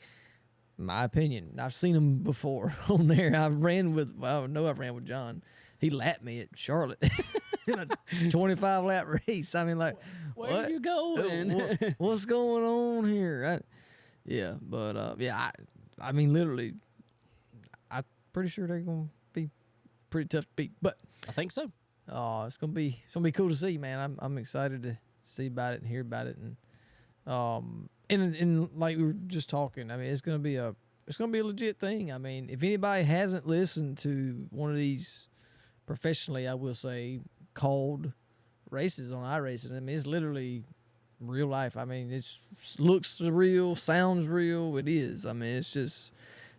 My opinion. I've seen them before on there. I've ran with John. He lapped me at Charlotte in a 25 lap race. I mean, like, Where what? you going? What's going on here? Yeah, but I mean, literally, I'm pretty sure they're gonna be pretty tough to beat. But I think so. it's gonna be cool to see, man. I'm excited to see about it and hear about it, and And like we were just talking, I mean, it's gonna be a legit thing. I mean, if anybody hasn't listened to one of these professionally, I will say, called races on iRacing, I mean, it's literally real life. I mean, it looks real, sounds real. It is. I mean, it's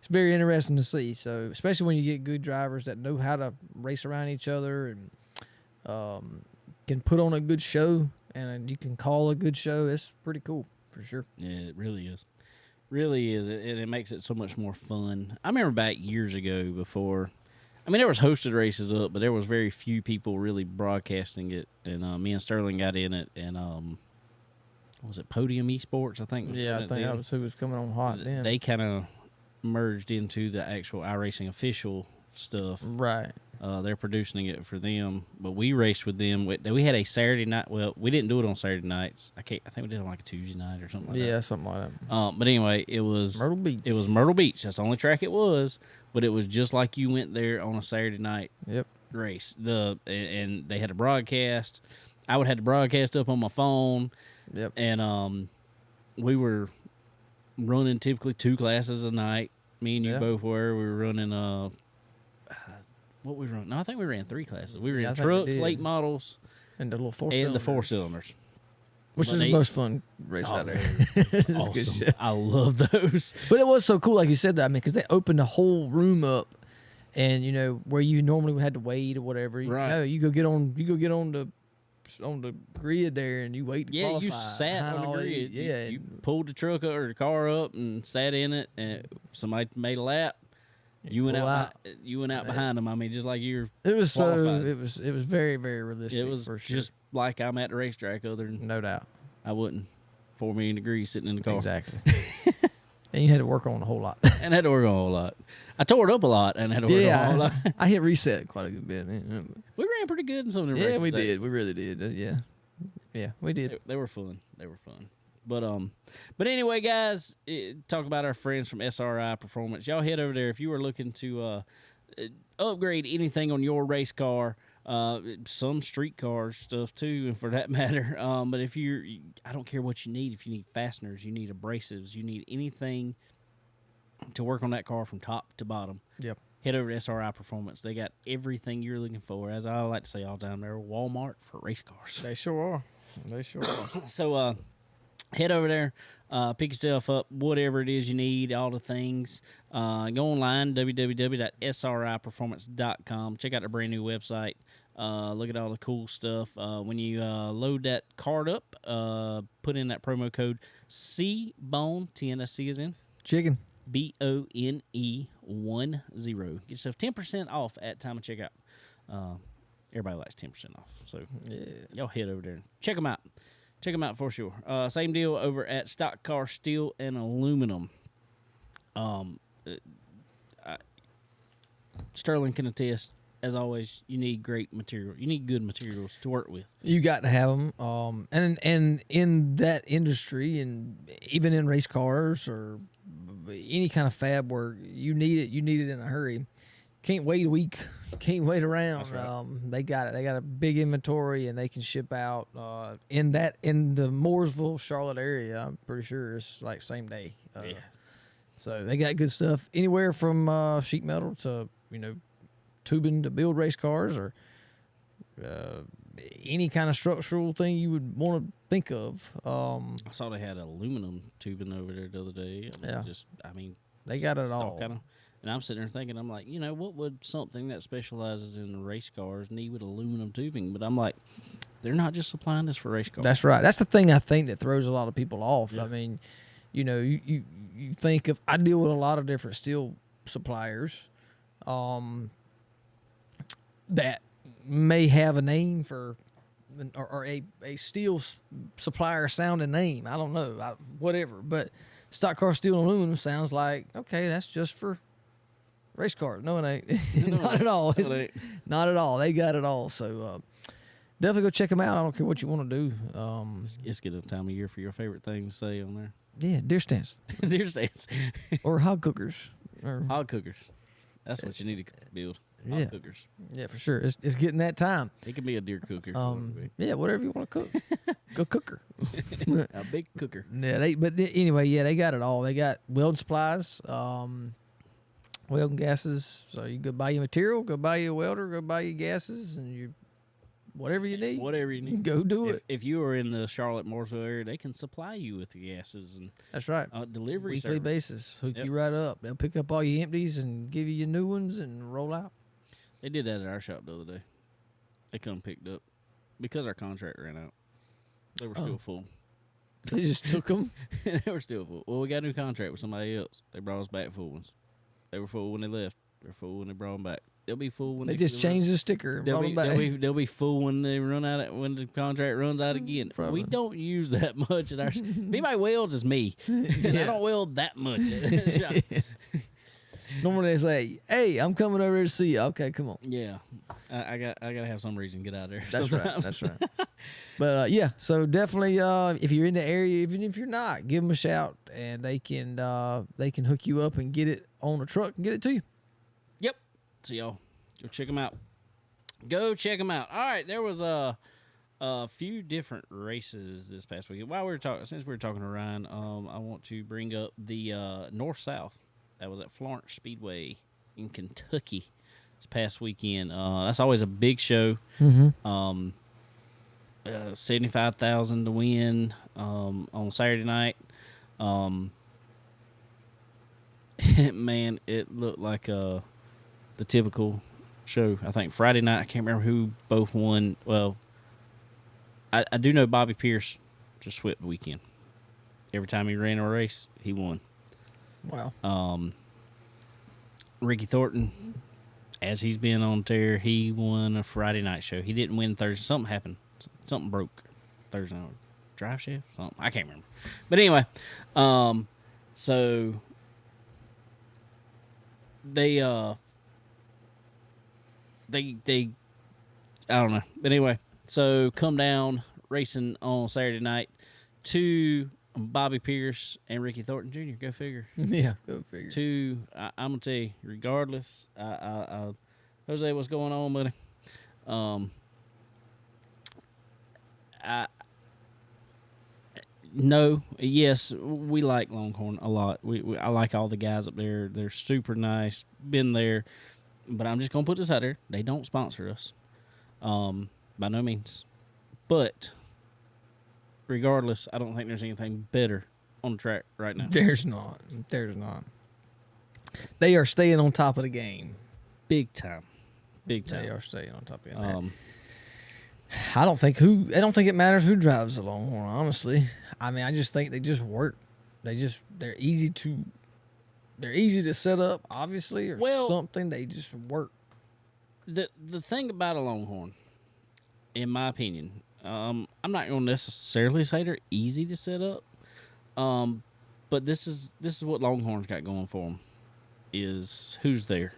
very interesting to see. So, especially when you get good drivers that know how to race around each other and can put on a good show, and you can call a good show. It's pretty cool for sure. Yeah, it really is. Really is. It makes it so much more fun. I remember back years ago before. I mean, there was hosted races up, but there was very few people really broadcasting it. And me and Sterling got in it, and was it Podium Esports? I think. Yeah, I think that was who was coming on hot then. They kind of merged into the actual iRacing official stuff. Right. They're producing it for them, but we raced with them. We had a Saturday night. Well, we didn't do it on Saturday nights. I think we did it on like a Tuesday night or something like that. Yeah, something like that. But anyway, it was Myrtle Beach. It was Myrtle Beach. That's the only track it was, but it was just like you went there on a Saturday night Yep. race. And they had a broadcast. I would have the broadcast up on my phone. Yep. And we were running typically 2 classes a night. Me and you Yeah. both were. We were running what we run? No, I think we ran 3 classes. We Yeah, I ran think we trucks, did. late models, And the little and the 4-cylinders. which But is they- the most fun race Oh, out there. man. It's good Awesome. shit. I love those. But it was so cool, like you said that. I mean, because they opened the whole room up, and where you normally had to wait or whatever. Right. No, you go get on the grid there, and you wait to Yeah, qualify. you sat behind on all the these- grid. Yeah, You pulled the truck or the car up and sat in it, and somebody made a lap. You went pull out. You went out behind them. I mean, just like you're. it was so. qualified. It was very, very realistic. It was for sure. just like I'm at the racetrack. Other than no doubt. I wouldn't 4 million degrees sitting in the car. Exactly. And you had to work on a whole lot. And had to work on a whole lot. I tore it up a lot and had to work on a whole lot. I hit reset quite a good bit. We ran pretty good in some of the Yeah, races. we that- did. We really did. Yeah, we did. They were fun. They were fun. But anyway, guys, talk about our friends from SRI Performance. Y'all head over there if you are looking to upgrade anything on your race car. Some street cars stuff too, for that matter. But if I don't care what you need. If you need fasteners, you need abrasives, you need anything to work on that car from top to bottom. Yep. Head over to SRI Performance. They got everything you're looking for. As I like to say all the time, they're Walmart for race cars. They sure are. They sure are. So head over there, pick yourself up, whatever it is you need, all the things. Go online, www.sriperformance.com. Check out their brand new website. Look at all the cool stuff. When you load that card up, put in that promo code CBONE, T-N-S-C is in, Chicken. BONE10. Get yourself 10% off at time of checkout. Everybody likes 10% off. So y'all head over there and check them out. Check them out for sure. Same deal over at Stock Car Steel and Aluminum. Sterling can attest, as always, you need great material. You need good materials to work with. You got to have them. And in that industry, and even in race cars or any kind of fab work, you need it. You need it in a hurry. Can't wait a week. Can't wait around. That's right. They got it. They got a big inventory, and they can ship out in the Mooresville, Charlotte area. I'm pretty sure it's like same day. Yeah. So they got good stuff anywhere from sheet metal to tubing to build race cars or any kind of structural thing you would want to think of. I saw they had aluminum tubing over there the other day. Yeah. They got it all. Kind of. And I'm sitting there thinking, I'm like, what would something that specializes in race cars need with aluminum tubing? But I'm like, they're not just supplying this for race cars. That's right. That's the thing I think that throws a lot of people off. Yeah. I mean, you think of, I deal with a lot of different steel suppliers that may have a name for or a steel supplier sounding name. I don't know, whatever. But Stock Car Steel and Aluminum sounds like, okay, that's just for race cars. No, it ain't. Not at all. No, it ain't. Not at all. They got it all. So definitely go check them out. I don't care what you want to do. It's getting a time of year for your favorite thing to say on there. Yeah, deer stands Deer stands. or hog cookers. Or, Hog cookers. That's what you need to build. Hog Yeah. cookers. yeah, for sure. It's getting that time. It can be a deer cooker. if you want it to be. Yeah, whatever you want to cook. Go cook her. A big cooker. Yeah, anyway, yeah, they got it all. They got welding supplies, welding gases. So you go buy your material, go buy your welder, go buy your gases, and you whatever you need. Whatever you need. Go do it. If you are in the Charlotte Mooresville area, they can supply you with the gases and That's right. delivery Weekly service. basis. Hook Yep. you right up. They'll pick up all your empties and give you your new ones and roll out. They did that at our shop the other day. They come picked up because our contract ran out. They were still full. They just took them. They were still full. Well, we got a new contract with somebody else. They brought us back full ones. They were full when they left. They're full when they brought them back. They'll be full when They just changed the sticker and They'll brought be, them back. they'll be full when they run out of, when the contract runs out again. Probably. We don't use that much at our. If anybody welds is me. And I Yeah. don't weld that much. at the shop. Normally they say, "Hey, I'm coming over here to see you." Okay, come on. Yeah, I gotta have some reason to get out of there. That's right. sometimes. That's right. But yeah, so definitely, if you're in the area, even if you're not, give them a shout, and they can hook you up and get it on a truck and get it to you. Yep. So y'all go check them out. Go check them out. All right, there was a few different races this past weekend. While we were talking, since we were talking to Ryan, I want to bring up the North South. That was at Florence Speedway in Kentucky this past weekend. That's always a big show. Mm-hmm. 75,000 to win on Saturday night. Man, it looked like the typical show. I think Friday night, I can't remember who both won. Well, I do know Bobby Pierce just swept the weekend. Every time he ran a race, he won. Wow. Ricky Thornton, as he's been on tear, he won a Friday night show. He didn't win Thursday. Something happened. Something broke Thursday night. Drive shaft? Something. I can't remember. But anyway, so they I don't know. But anyway, so come down racing on Saturday night to Bobby Pierce and Ricky Thornton Jr. Go figure. Yeah, go figure. Two, I'm gonna tell you, regardless, Jose, what's going on, buddy? Yes, we like Longhorn a lot. I like all the guys up there. They're super nice. Been there, but I'm just gonna put this out there. They don't sponsor us, by no means. But regardless, I don't think there's anything better on the track right now. There's not. There's not. They are staying on top of the game. Big time. Big They time. are staying on top of the game. Um, I don't think it matters who drives the Longhorn, honestly. I mean, I just think they just work. They're easy to set up, obviously, or Well- something. They just work. the thing about a Longhorn, in my opinion, I'm not going to necessarily say they're easy to set up, but this is what Longhorn's got going for them, is who's there.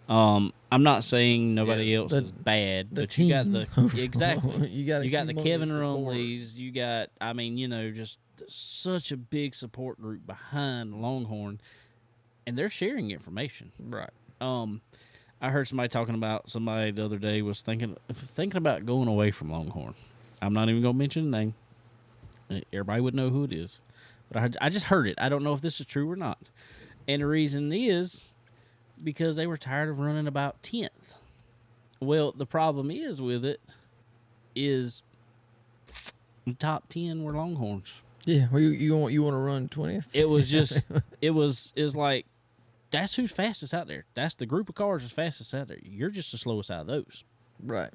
I'm not saying nobody Yeah, else the- is bad, the but you got team. the exactly. You got the Kevin Rumleys. You got, I mean, just such a big support group behind Longhorn, and they're sharing information. right. I heard somebody talking about somebody the other day was thinking about going away from Longhorn. I'm not even gonna mention the name. Everybody would know who it is, but I just heard it. I don't know if this is true or not. And the reason is because they were tired of running about 10th. Well, the problem is with it is the top 10 were Longhorns. Yeah. Well, you want to run 20th? It was just it's like, that's who's fastest out there. That's the group of cars that's fastest out there. You're just the slowest out of those. Right.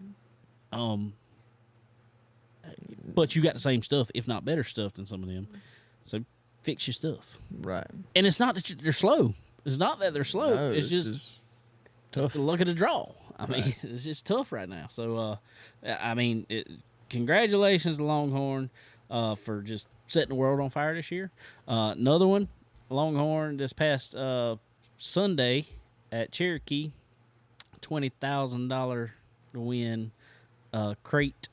But you got the same stuff, if not better stuff than some of them. So fix your stuff. Right. And it's not that they're slow. It's not that they're slow. No, it's just tough. the luck of the draw. I mean, Right. it's just tough right now. So, I mean, congratulations to Longhorn for just setting the world on fire this year. Another one, Longhorn this past Sunday at Cherokee, $20,000 to win crate,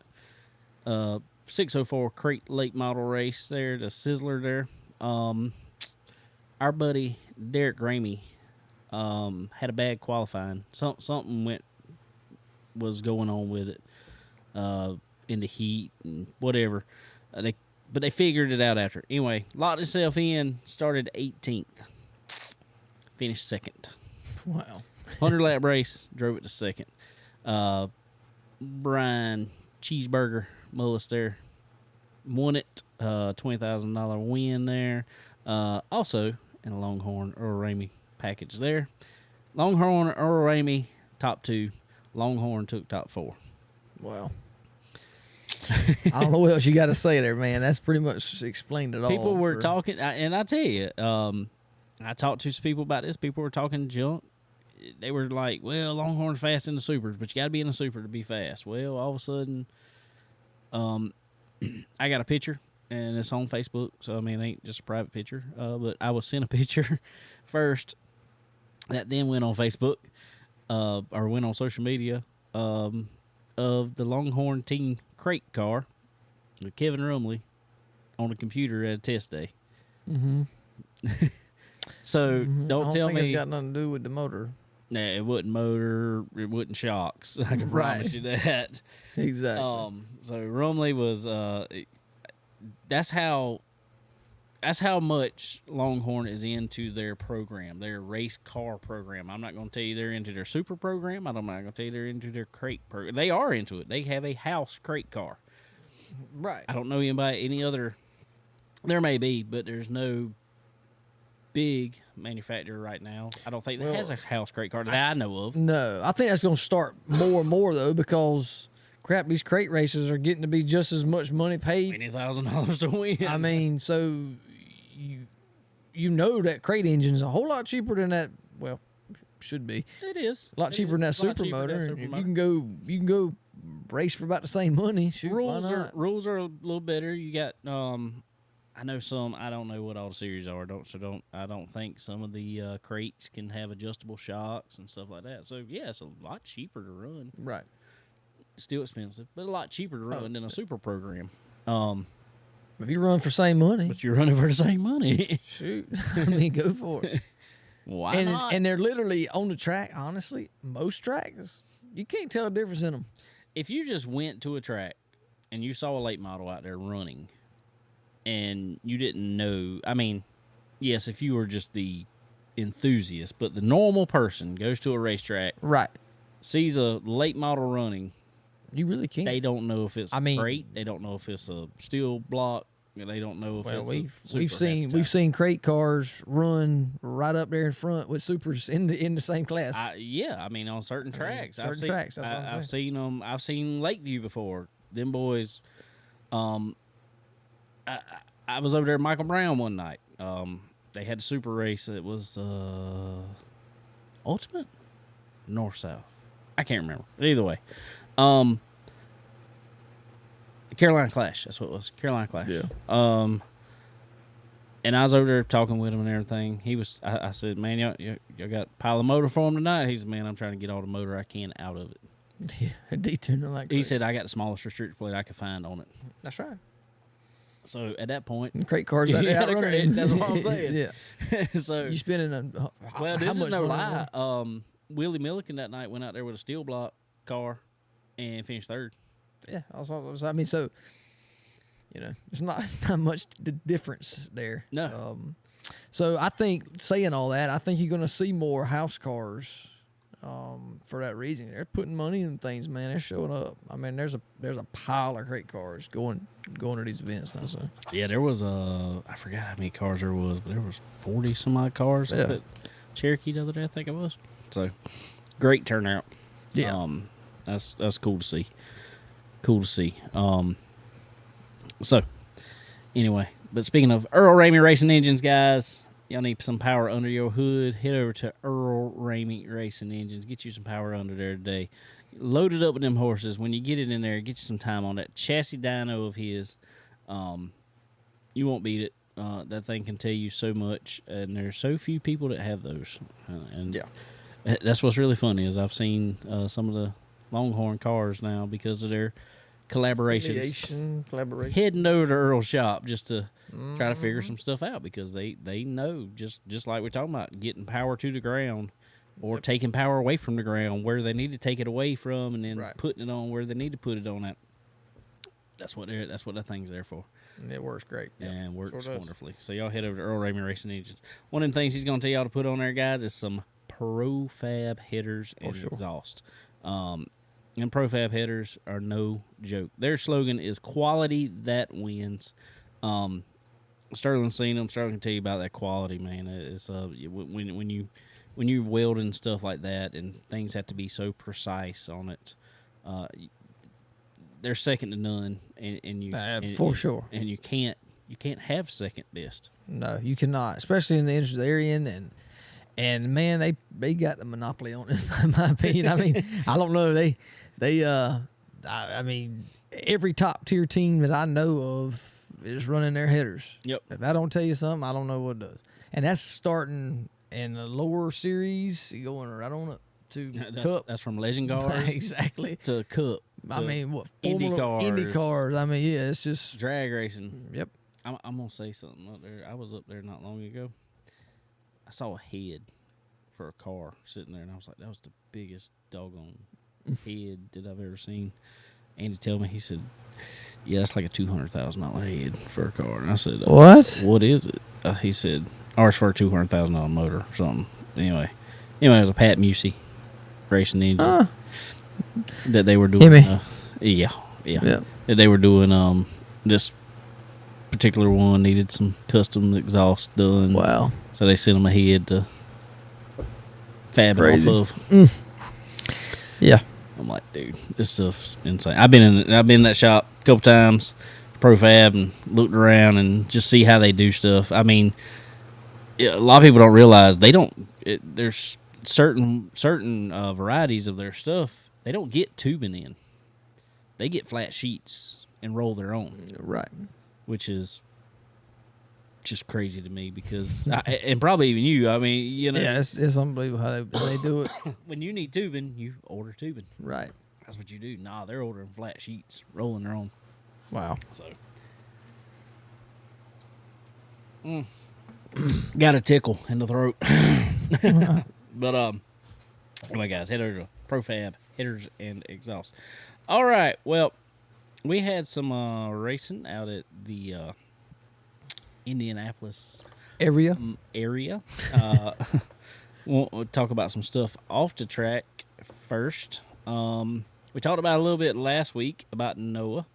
604 crate late model race there, the Sizzler there. Our buddy Derek Ramey had a bad qualifying. Something was going on with it. into heat and whatever. But they figured it out after. Anyway, locked itself in, started 18th, finished second. Wow. 100 lap race, drove it to second. Brian Cheeseburger Mullis there won it. $20,000 win there. Also in a Longhorn Earl Ramey package there. Longhorn Earl Ramey top 2. Longhorn took top 4. Wow. I don't know what else you got to say there, man. That's pretty much explained it all. People were talking, and I tell you, I talked to some people about this. People were talking junk. They were like, well, Longhorn's fast in the supers, but you got to be in the super to be fast. Well, all of a sudden, I got a picture, and it's on Facebook. So, I mean, it ain't just a private picture. But I was sent a picture first that then went on Facebook or went on social media of the Longhorn team crate car with Kevin Rumley on a computer at a test day. Mm-hmm. So don't tell me it's got nothing to do with the motor. Nah, it wasn't motor, it wasn't shocks. I can Right. promise you that. Exactly. So Rumley was that's how much Longhorn is into their program, their race car program. I'm not going to tell you they're into their super program. I'm not going to tell you they're into their crate program. They are into it. They have a house crate car. Right. I don't know anybody, any other. There may be, but there's no big manufacturer right now. I don't think that has a house crate car that I know of. No, I think that's going to start more and more, though, because, crap, these crate races are getting to be just as much money paid. $20,000 to win. I mean, so you know that crate engine's a whole lot cheaper than that. Well, should be It is a lot cheaper than that super motor. If you can go race for about the same money. Shoot, why not? Rules are a little better. You got I know some. I don't know what all the series are. I don't think some of the crates can have adjustable shocks and stuff like that. So yeah, it's a lot cheaper to run. Right. Still expensive, but a lot cheaper to run than a super program. If you run for same money, But you're running for the same money. shoot, I mean, go for it. Why not? And they're literally on the track. Honestly, most tracks you can't tell a difference in them. If you just went to a track and you saw a late model out there running and you didn't know, I mean, yes, if you were just the enthusiast, but the normal person goes to a racetrack, Right. sees a late model running, You really can't. they don't know if it's I mean- crate, they don't know if it's a steel block, they don't know if Well, it's we've a super seen half the we've time. seen crate cars run right up there in front with supers in the same class. Yeah, I mean on certain tracks. certain tracks, that's what I'm I've seen them. I've seen Lakeview before. Them boys. I was over there at Michael Brown one night. They had a super race. It was Ultimate North South. I can't remember. But either way, Carolina Clash. That's what it was. Carolina Clash. Yeah. And I was over there talking with him and everything. He was. I said, "Man, y'all got a pile of motor for him tonight." He said, "Man, I'm trying to get all the motor I can out of it." Yeah, detuning like He crazy. said, "I got the smallest restrictor plate I could find on it." That's right. So at that point, And crate cars out there Yeah, outrunning. that's what I'm saying. Yeah. so You spending a well, how this is much no money lie. on Willie Milliken that night went out there with a steel block car and finished third. it? Yeah, I mean, so it's not much difference there. No. So I think saying all that, I think you're going to see more house cars. For that reason, they're putting money in things, man. They're showing up. I mean, there's a pile of crate cars going to these events now. So Yeah, there was I forgot how many cars there was, but there was 40 some odd cars Yeah. at Cherokee the other day, I think it was. So great turnout. Yeah. That's cool to see. Cool to see. So anyway, but speaking of Earl Ramey Racing Engines, guys, y'all need some power under your hood. Head over to Earl Ramey Racing Engines. Get you some power under there today. Load it up with them horses. When you get it in there, get you some time on that chassis dyno of his. You won't beat it. That thing can tell you so much, and there's so few people that have those. And Yeah. that's what's really funny is I've seen some of the Longhorn cars now because of their collaborations. Collaboration. Heading over to Earl's shop just to try to figure some stuff out because they know just like we're talking about getting power to the ground or taking power away from the ground where they need to take it away from and then Right. putting it on where they need to put it on at. That's what that thing's there for. And it works great. Yeah, And works sure does. wonderfully. So y'all head over to Earl Ramey Racing Engines. One of the things he's going to tell y'all to put on there, guys, is some ProFab headers and sure. exhaust. And ProFab headers are no joke. Their slogan is quality that wins. Sterling's seen them. Sterling can tell you about that quality, man. It's when you're welding stuff like that and things have to be so precise on it, they're second to none. For sure. And you can't have second best. No, you cannot, especially in the industry they're in, and man, they got the monopoly on it. In my opinion, I mean, I don't know. I mean, every top tier team that I know of is running their headers. Yep. If I don't tell you something, I don't know what does. And that's starting in the lower series, going right on up to Cup. That's from Legend Cars Exactly. to Cup. I mean, what Indy Indy cars. I mean, yeah, it's just drag racing. Yep. I'm gonna say something up there. I was up there not long ago. I saw a head for a car sitting there, and I was like, that was the biggest doggone head that I've ever seen. Andy told me, he said, yeah, that's like a $200,000 head for a car. And I said, what is it? He said, ours for a $200,000 motor or something. Anyway, it was a Pat Musey racing engine that they were doing. Yeah. That they were doing. This particular one needed some custom exhaust done. wow. So they sent him a head to fab it off of. Yeah. I'm like, dude, this stuff's insane. I've been in that shop a couple times, ProFab, and looked around and just see how they do stuff. I mean, a lot of people don't realize there's certain varieties of their stuff. They don't get tubing in. They get flat sheets and roll their own. Right. Which is just crazy to me because, and probably even you. I mean, you know, yeah, it's unbelievable how they do it. When you need tubing, you order tubing. Right. That's what you do. Nah, they're ordering flat sheets, rolling their own. Wow. So, got a tickle in the throat. But anyway, guys, head over to ProFab headers and exhaust. All right. Well, we had some racing out at the Indianapolis area. We'll talk about some stuff off the track first. We talked about a little bit last week about Noah,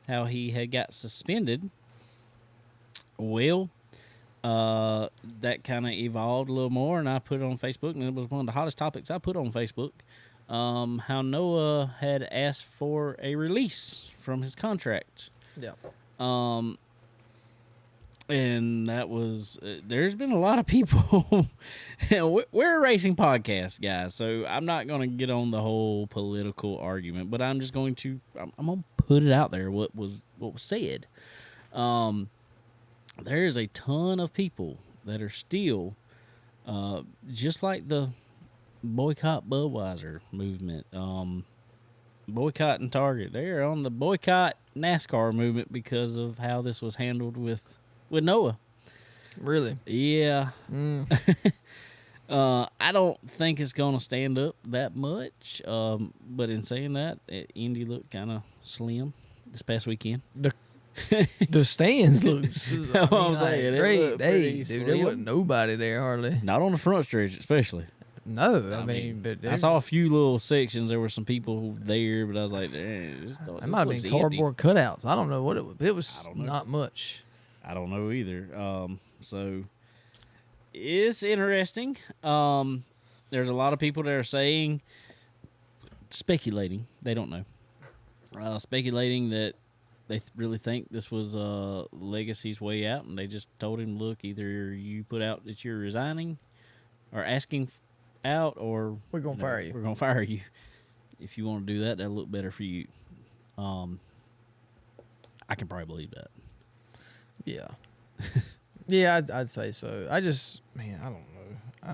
how he had got suspended. Well, that kind of evolved a little more, and I put it on Facebook, and it was one of the hottest topics I put on Facebook. How Noah had asked for a release from his contract. Yeah. And that was, there's been a lot of people. We're a racing podcast, guys, so I'm not going to get on the whole political argument, but I'm just going to, I'm going to put it out there, what was said. There's a ton of people that are still, just like the boycott Budweiser movement, boycotting Target. They're on the boycott NASCAR movement because of how this was handled with Noah. Really? Yeah. I don't think it's going to stand up that much. But in saying that, Indy looked kind of slim this past weekend. The stands look great. Hey, dude, there wasn't nobody there hardly. Not on the front stretch, especially. No, I mean, but I saw a few little sections. There were some people there, but I was like, it might have been cardboard cutouts. I don't know what it was. It was not much. I don't know either. So it's interesting. There's a lot of people that are saying, speculating. They don't know. Speculating that they really think this was Legacy's way out, and they just told him, look, either you put out that you're resigning or asking out, or we're going to fire you. We're going to fire you. If you want to do that, that'll look better for you. I can probably believe that. Yeah. Yeah, I'd say so. I don't know. I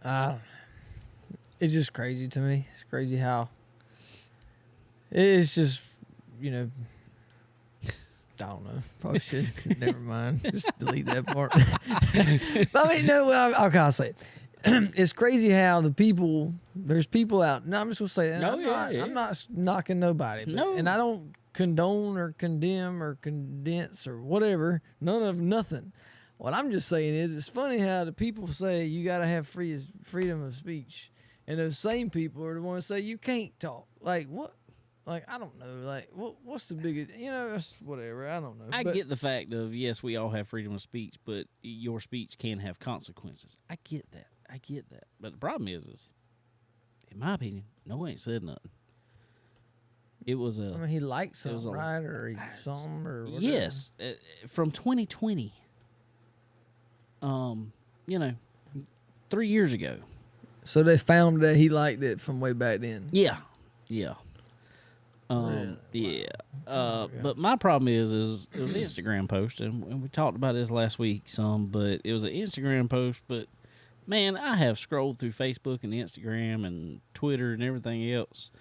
don't know. It's just crazy to me. It's crazy how it's just, I don't know. Probably should. Never mind. Just delete that part. But I mean, no, I'll kind of say it. It's crazy how the people There's people out. No, I'm just gonna say that. Oh, I'm not knocking nobody. No. And I don't condone or condemn or condense or whatever. Nothing. What I'm just saying is, it's funny how the people say you got to have freedom of speech, and those same people are the ones that say you can't talk. Like what? Like I don't know. Like what's the biggest? It's whatever. I don't know. I get the fact of, yes, we all have freedom of speech, but your speech can have consequences. I get that. But the problem is in my opinion, no one ain't said nothing. It was I mean, he liked something, right? Or he something, or whatever. Yes, from 2020. 3 years ago. So they found that he liked it from way back then. Yeah. Really? Yeah. But my problem is it was an Instagram post, and we talked about this last week some, but it was an Instagram post. But man, I have scrolled through Facebook and Instagram and Twitter and everything else,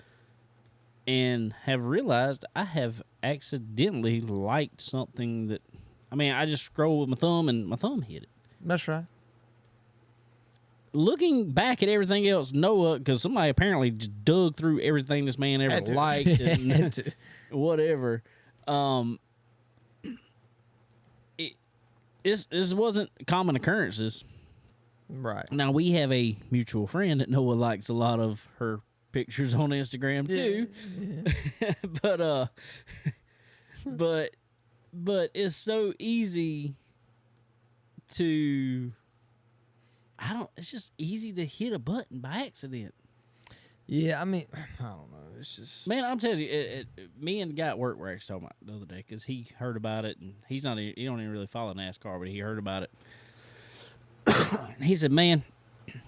and have realized I have accidentally liked something that, I just scrolled with my thumb and my thumb hit it. That's right. Looking back at everything else, Noah, because somebody apparently just dug through everything this man ever liked and whatever. This wasn't common occurrences. Right. Now, we have a mutual friend that Noah likes a lot of her pictures on Instagram too. Yeah. but it's so easy to, it's just easy to hit a button by accident. Yeah, I don't know. It's just, Man, I'm telling you, me and the guy at work were actually talking about it the other day, because he heard about it, and he don't even really follow NASCAR, but he heard about it. He said, man,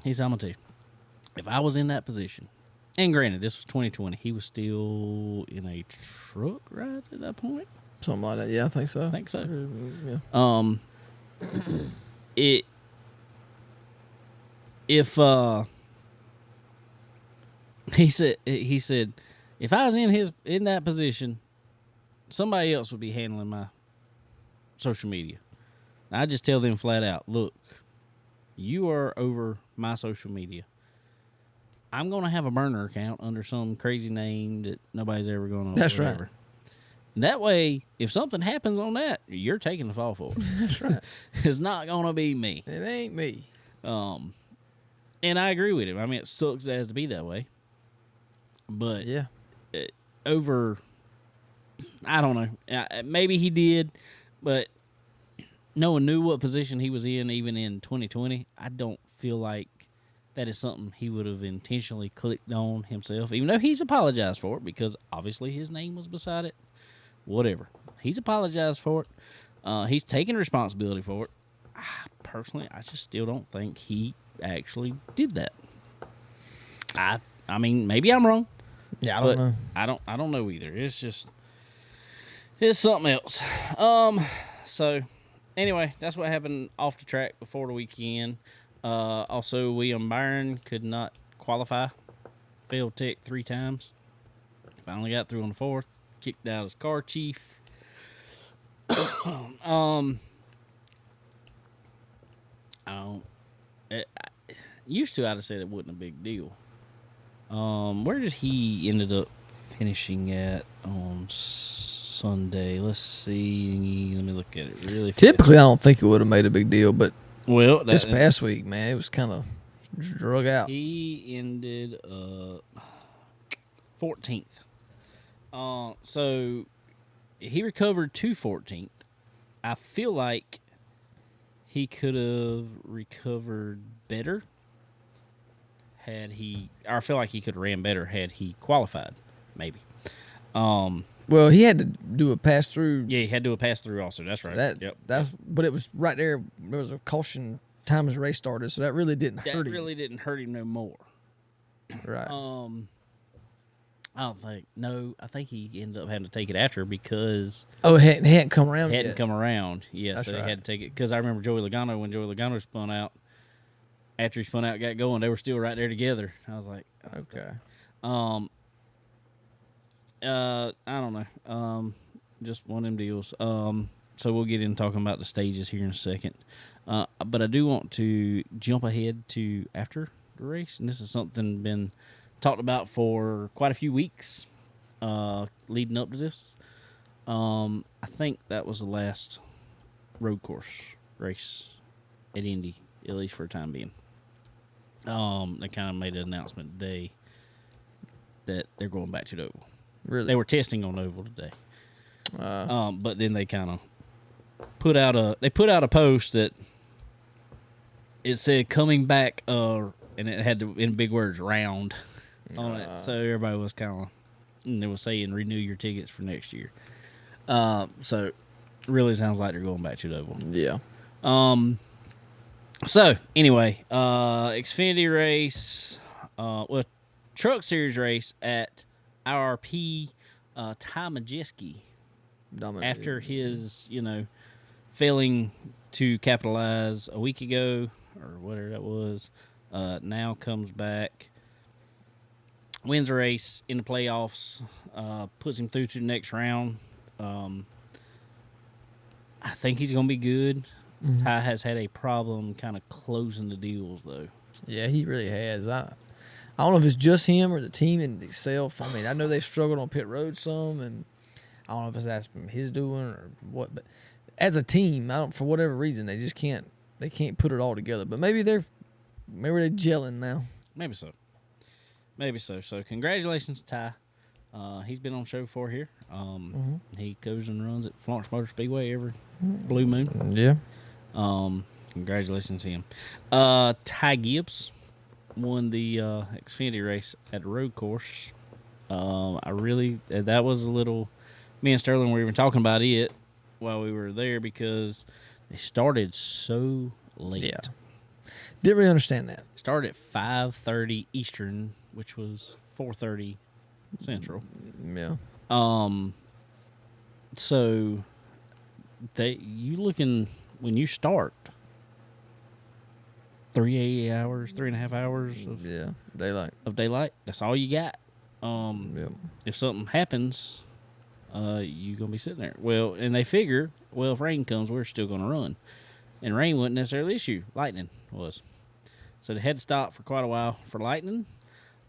I'm gonna tell you, if I was in that position, and granted, this was 2020, he was still in a truck ride at that point. something like that. Yeah, I think so. I think so. Yeah. He said if I was in that position, somebody else would be handling my social media. I just tell them flat out, look, you are over my social media. I'm going to have a burner account under some crazy name that nobody's ever going to. That's right. That way, if something happens on that, you're taking the fall for it. That's right. It's not going to be me. It ain't me. And I agree with him. It sucks it has to be that way. But Yeah. I don't know. Maybe he did, but no one knew what position he was in, even in 2020. I don't feel like that is something he would have intentionally clicked on himself, even though he's apologized for it, because obviously his name was beside it. Whatever. He's apologized for it. He's taken responsibility for it. Personally, I just still don't think he actually did that. Maybe I'm wrong. Yeah, I don't know. I don't know either. It's something else. So anyway, that's what happened off the track before the weekend. Also, William Byron could not qualify. Failed tech 3 times. Finally got through on the 4th. Kicked out his car chief. Used to, I'd have said it wasn't a big deal. Where did he ended up finishing at on Sunday? Let's see. Let me look at it really fast. Typically, I don't think it would have made a big deal, but Well, this past week, man, it was kind of drug out. he ended 14th. So he recovered to 14th. I feel like he could have recovered better had he, or I feel like he could have ran better had he qualified, maybe. Well, he had to do a pass through. Yeah, he had to do a pass through also. That's right. But it was right there. There was a caution time as the race started, so that really didn't hurt him. That really didn't hurt him no more. Right. I don't think. No, I think he ended up having to take it after because Oh, it hadn't come around it hadn't yet. come around. Yeah, That's so they right. had to take it. Because I remember Joey Logano, when Joey Logano spun out, after he spun out, got going, they were still right there together. I was like, Okay. I don't know. Just one of them deals. So we'll get into talking about the stages here in a second. But I do want to jump ahead to after the race, and this is something been talked about for quite a few weeks leading up to this. I think that was the last road course race at Indy, at least for the time being. They kind of made an announcement today that they're going back to the oval. Really? They were testing on oval today, but then they kind of put out a post that it said coming back, and it had in big words round on it. So everybody was kind of, and they were saying renew your tickets for next year. So really sounds like they're going back to the oval. Yeah. So anyway, Xfinity race, Truck Series race at IRP. Ty Majeski, Dominated. after his failing to capitalize a week ago or whatever that was, now comes back, wins a race in the playoffs, puts him through to the next round. I think he's going to be good. Mm-hmm. Ty has had a problem kind of closing the deals, though. Yeah, he really has. I don't know if it's just him or the team in itself. I mean, I know they've struggled on pit road some, and I don't know if it's that's from his doing or what. But as a team, for whatever reason, they just can't. They can't put it all together. But maybe they're gelling now. Maybe so. So congratulations, Ty. He's been on the show before here. He goes and runs at Florence Motor Speedway every blue moon. Yeah. Congratulations to him. Ty Gibbs won the Xfinity race at the road course. That was a little. Me and Sterling were even talking about it while we were there because they started so late. Yeah. Didn't really understand that. Started at 5:30 Eastern, which was 4:30 Central. Yeah. So you looking when you start 3.5 hours daylight. of daylight. That's all you got. If something happens, you gonna be sitting there. Well, and they figure, if rain comes, we're still gonna run, and rain wasn't necessarily the issue. Lightning was, so they had to stop for quite a while for lightning.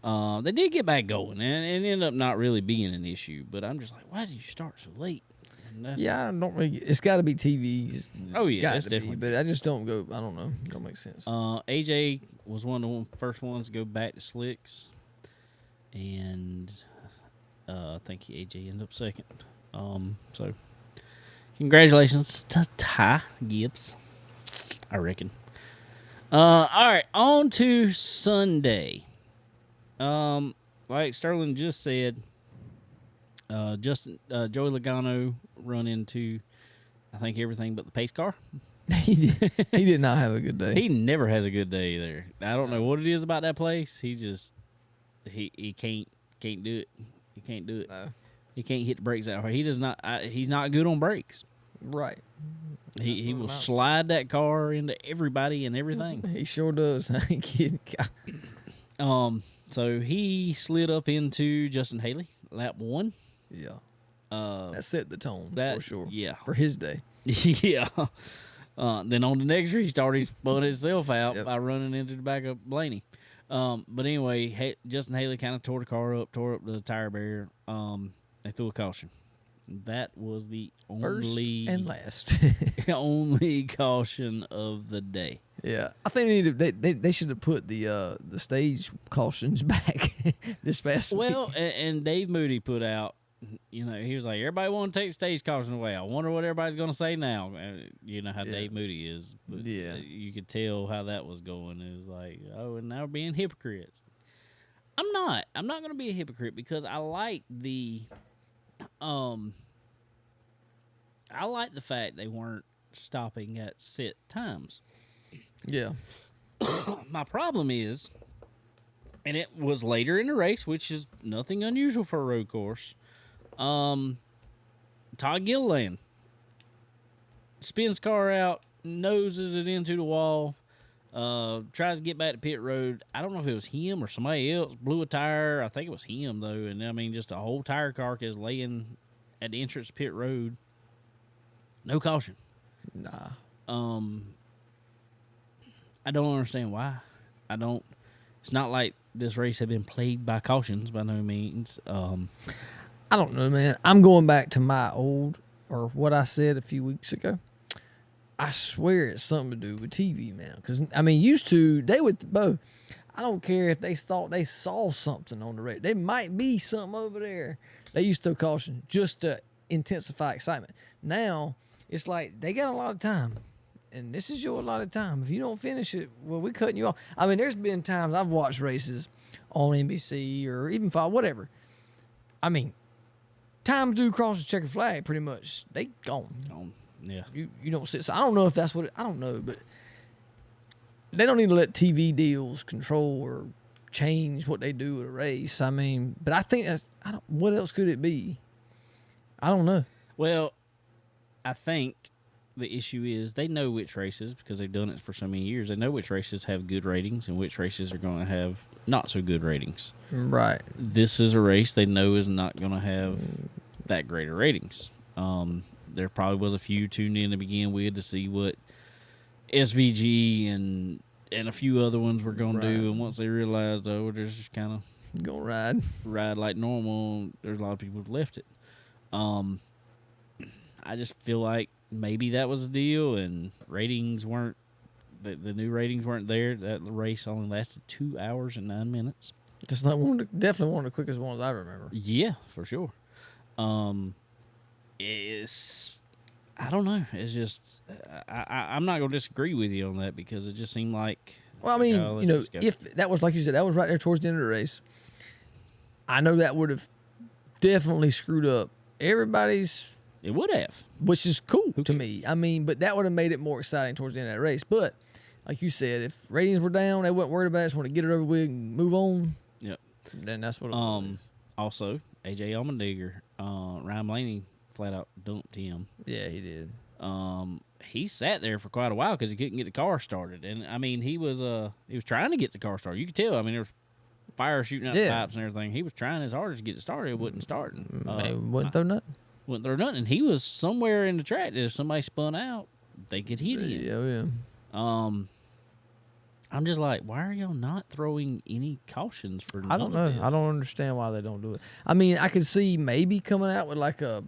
They did get back going, and it ended up not really being an issue. But I'm just like, why did you start so late? Yeah, I don't really. It's got to be TV. Oh yeah, got it's to definitely. be. But I just don't go. I don't know. Don't make sense. AJ was one of the first ones to go back to slicks, and I think AJ ended up second. So congratulations to Ty Gibbs, I reckon. All right, on to Sunday. Like Sterling just said, Joey Logano run into, I think, everything but the pace car. He did not have a good day. He never has a good day there. I don't know what it is about that place. He just he can't do it. He can't do it. No. He can't hit the brakes that hard. He does not. He's not good on brakes. Right. He will slide that car into everybody and everything. He sure does. I ain't kidding. So he slid up into Justin Haley, lap 1. Yeah. That set the tone for sure. Yeah. For his day. Yeah. Then on the next restart, he spun himself out by Yep. running into the back of Blaney. But anyway, Justin Haley kind of tore the car up, tore up the tire barrier. They threw a caution. That was the only First and last. only caution of the day. Yeah, I think they should have put the stage cautions back this past week. Well, and Dave Moody put out, he was like, everybody want to take the stage caution away. I wonder what everybody's going to say now. You know how Dave Moody is. But Yeah. You could tell how that was going. It was like, and now we're being hypocrites. I'm not going to be a hypocrite because I like the fact they weren't stopping at set times. Yeah, My problem is, and it was later in the race, which is nothing unusual for a road course. Todd Gilliland spins car out, noses it into the wall, tries to get back to pit road. I don't know if it was him or somebody else. Blew a tire. I think it was him, though. And, I mean, just a whole tire carcass laying at the entrance to pit road. No caution. nah. I don't understand why. it's not like this race had been plagued by cautions by no means. I don't know, man. I'm going back to what I said a few weeks ago. I swear it's something to do with TV, man. Because, I mean, used to, they would, Bo, I don't care if they thought they saw something on the radio. There might be something over there. They used to caution just to intensify excitement. Now, it's like they got a lot of time. And this is your allotted time. If you don't finish it, well, we're cutting you off. I mean, there's been times I've watched races on NBC or even Fox, whatever. I mean, times do cross the checkered flag, pretty much. They gone. Yeah. You don't sit. So I don't know if that's I don't know, but they don't need to let TV deals control or change what they do at a race. I mean, but I think what else could it be? I don't know. Well, I think the issue is they know which races, because they've done it for so many years, they know which races have good ratings and which races are going to have not so good ratings. Right. This is a race they know is not going to have that greater ratings. There probably was a few tuned in to begin with to see what SVG and a few other ones were going to do, and once they realized, we're just kind of gonna ride like normal, there's a lot of people who left it. I just feel like maybe that was the deal, and ratings weren't the new ratings weren't there. That race only lasted 2 hours and 9 minutes. Just definitely one of the quickest ones I remember. Yeah, for sure. I don't know. It's just I'm not gonna disagree with you on that, because it just seemed like. Well, I mean, if that was, like you said, that was right there towards the end of the race, I know that would have definitely screwed up everybody's. It would have, which is cool to me. I mean, but that would have made it more exciting towards the end of that race. But like you said, if ratings were down, they weren't worried about it. Just want to get it over with and move on. Yep. Then that's what it was. Also, AJ Allmendinger, Ryan Blaney flat out dumped him. Yeah, he did. He sat there for quite a while because he couldn't get the car started, and I mean he was trying to get the car started. You could tell. I mean there was fire shooting out the pipes and everything. He was trying his hardest to get it started. It wasn't starting. Wouldn't throw nothing. Wouldn't throw nothing. And he was somewhere in the track that if somebody spun out, they could hit him. Yeah. I'm just like, why are y'all not throwing any cautions for? I don't know. I don't understand why they don't do it. I mean, I could see maybe coming out with like a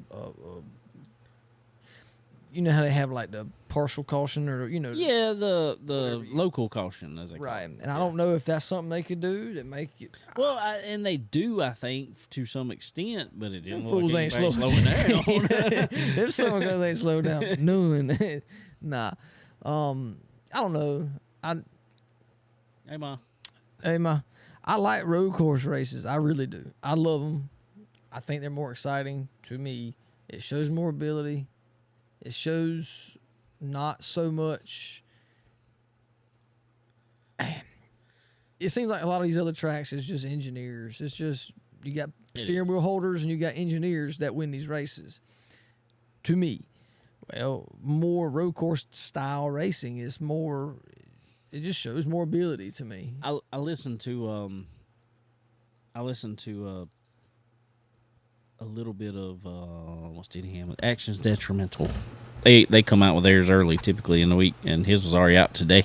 you know how they have like the partial caution or Yeah, the local caution as they call right. it. And I don't know if that's something they could do to make it. Well, and they do, I think, to some extent, but it didn't Them look fools like ain't slowing down. Them some guys ain't slowed down. None. Nah. I don't know. Hey, Ma. I like road course races. I really do. I love them. I think they're more exciting to me. It shows more ability. It shows not so much. It seems like a lot of these other tracks is just engineers. It's just you got steering wheel holders and you got engineers that win these races. To me, well, more road course style racing is more. It just shows more ability to me. I listened to a little bit of what's Denny Hamlin? Actions Detrimental. They come out with theirs early, typically in the week, and his was already out today.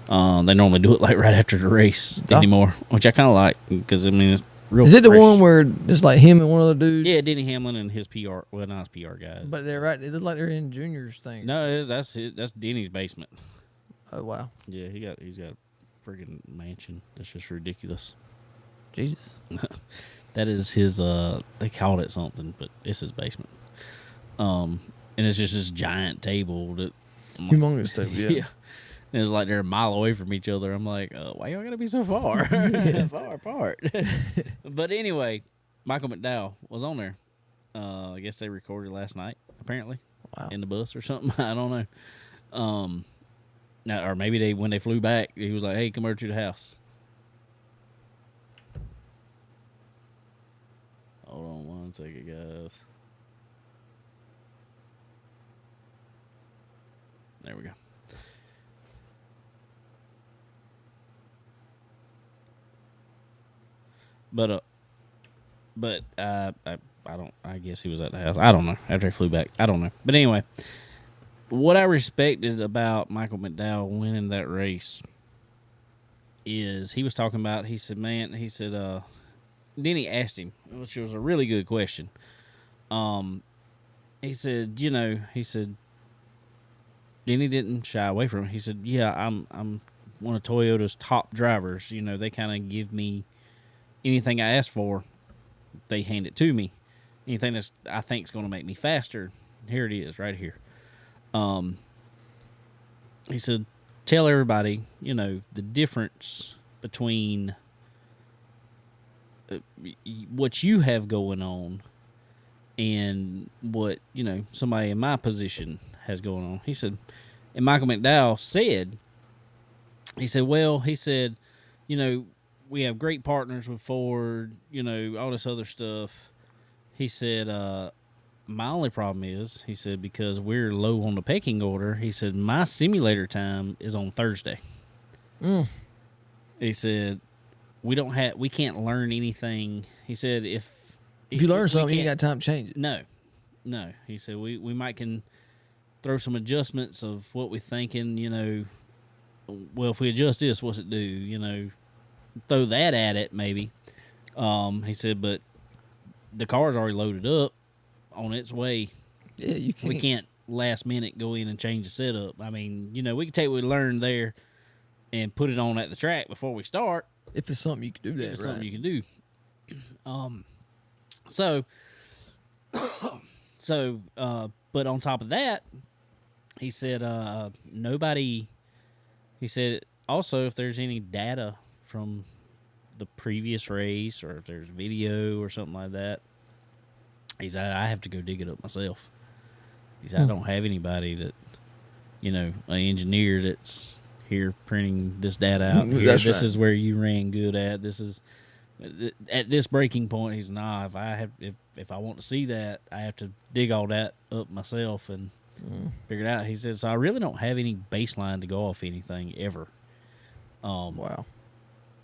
They normally do it like right after the race anymore, which I kind of like because I mean it's real. Is it fresh. the one where it's like him and one other dude? Yeah, Denny Hamlin and his PR. Well, not his PR guys. But they're right. It looks like they're in Junior's thing. No, that's Denny's basement. Oh wow. Yeah, he's got a friggin' mansion. That's just ridiculous. Jesus. That is his they called it something, but it's his basement. And it's just this giant table that Humongous table, yeah. Yeah. And it's like they're a mile away from each other. I'm like, why y'all gotta be so far? Far apart. But anyway, Michael McDowell was on there. I guess they recorded last night, apparently. Wow. In the bus or something. I don't know. Now, or maybe when they flew back, he was like, hey, come over to the house. Hold on one second, guys. There we go. But I don't. I guess he was at the house. I don't know. After he flew back, I don't know. But anyway, what I respected about Michael McDowell winning that race is he was talking about. He said, "Man," he said. Then he asked him, which was a really good question. He said, he said. Denny didn't shy away from it. He said, "Yeah, I'm one of Toyota's top drivers. They kind of give me anything I ask for, they hand it to me. Anything that's I think is going to make me faster, here it is, right here." He said, "Tell everybody, the difference between what you have going on and what somebody in my position has going on." He said, and Michael McDowell said, well, he said, we have great partners with Ford, all this other stuff. He said, my only problem is, he said, because we're low on the pecking order, he said, my simulator time is on Thursday. He said, we can't learn anything. He said, if you learn something, you ain't got time to change it. No. He said, we might can throw some adjustments of what we're thinking, well, if we adjust this, what's it do? Throw that at it, maybe. He said, but the car's already loaded up on its way. Yeah, you can't. We can't last minute go in and change the setup. I mean, we can take what we learned there and put it on at the track before we start. If it's something you can do that, If it's right? something you can do. But on top of that, he said, nobody, he said, also, if there's any data from the previous race or if there's video or something like that, he said, I have to go dig it up myself. He said, I don't have anybody that, an engineer that's here printing this data out. Here. That's this right. is where you ran good at. This is at this breaking point. He's if I want to see that, I have to dig all that up myself and figure it out. He said, so I really don't have any baseline to go off anything ever. Wow.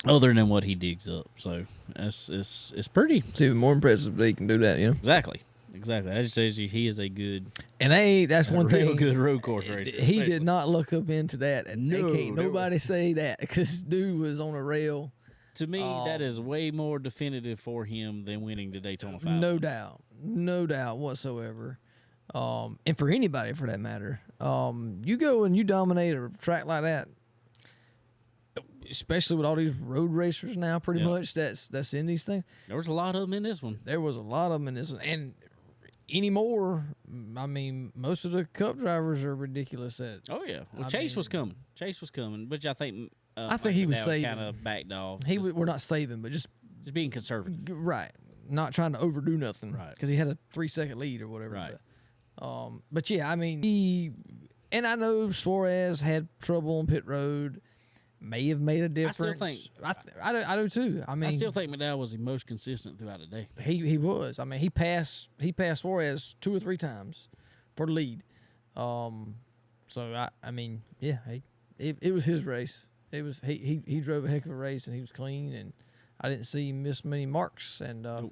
Other than what he digs up. So it's pretty. It's even more impressive that he can do that, Exactly. That just tells you he is a good, And that's one real thing. good road course racer. He did not look up into that. And No, they can't they were- nobody say that because dude was on a rail. To me, that is way more definitive for him than winning the Daytona 500. No doubt whatsoever. And for anybody for that matter. You go and you dominate a track like that, especially with all these road racers now, pretty much that's in these things. There was a lot of them in this one. There was a lot of them in this one, and anymore, I mean, most of the Cup drivers are ridiculous at. Oh yeah, well I Chase mean- was coming. Chase was coming, which I think he was saving. kind of backed off. We're not saving, but just just being conservative. right, not trying to overdo nothing, Right. Because he had a 3-second lead or whatever. Right. But yeah, I mean, and I know Suarez had trouble on pit road. May have made a difference. I do too. I mean, I still think McDowell was the most consistent throughout the day. he was. I mean, he passed Suarez 2 or 3 times for the lead. So I mean, yeah, it was his race. It was he drove a heck of a race and he was clean, and I didn't see him miss many marks. And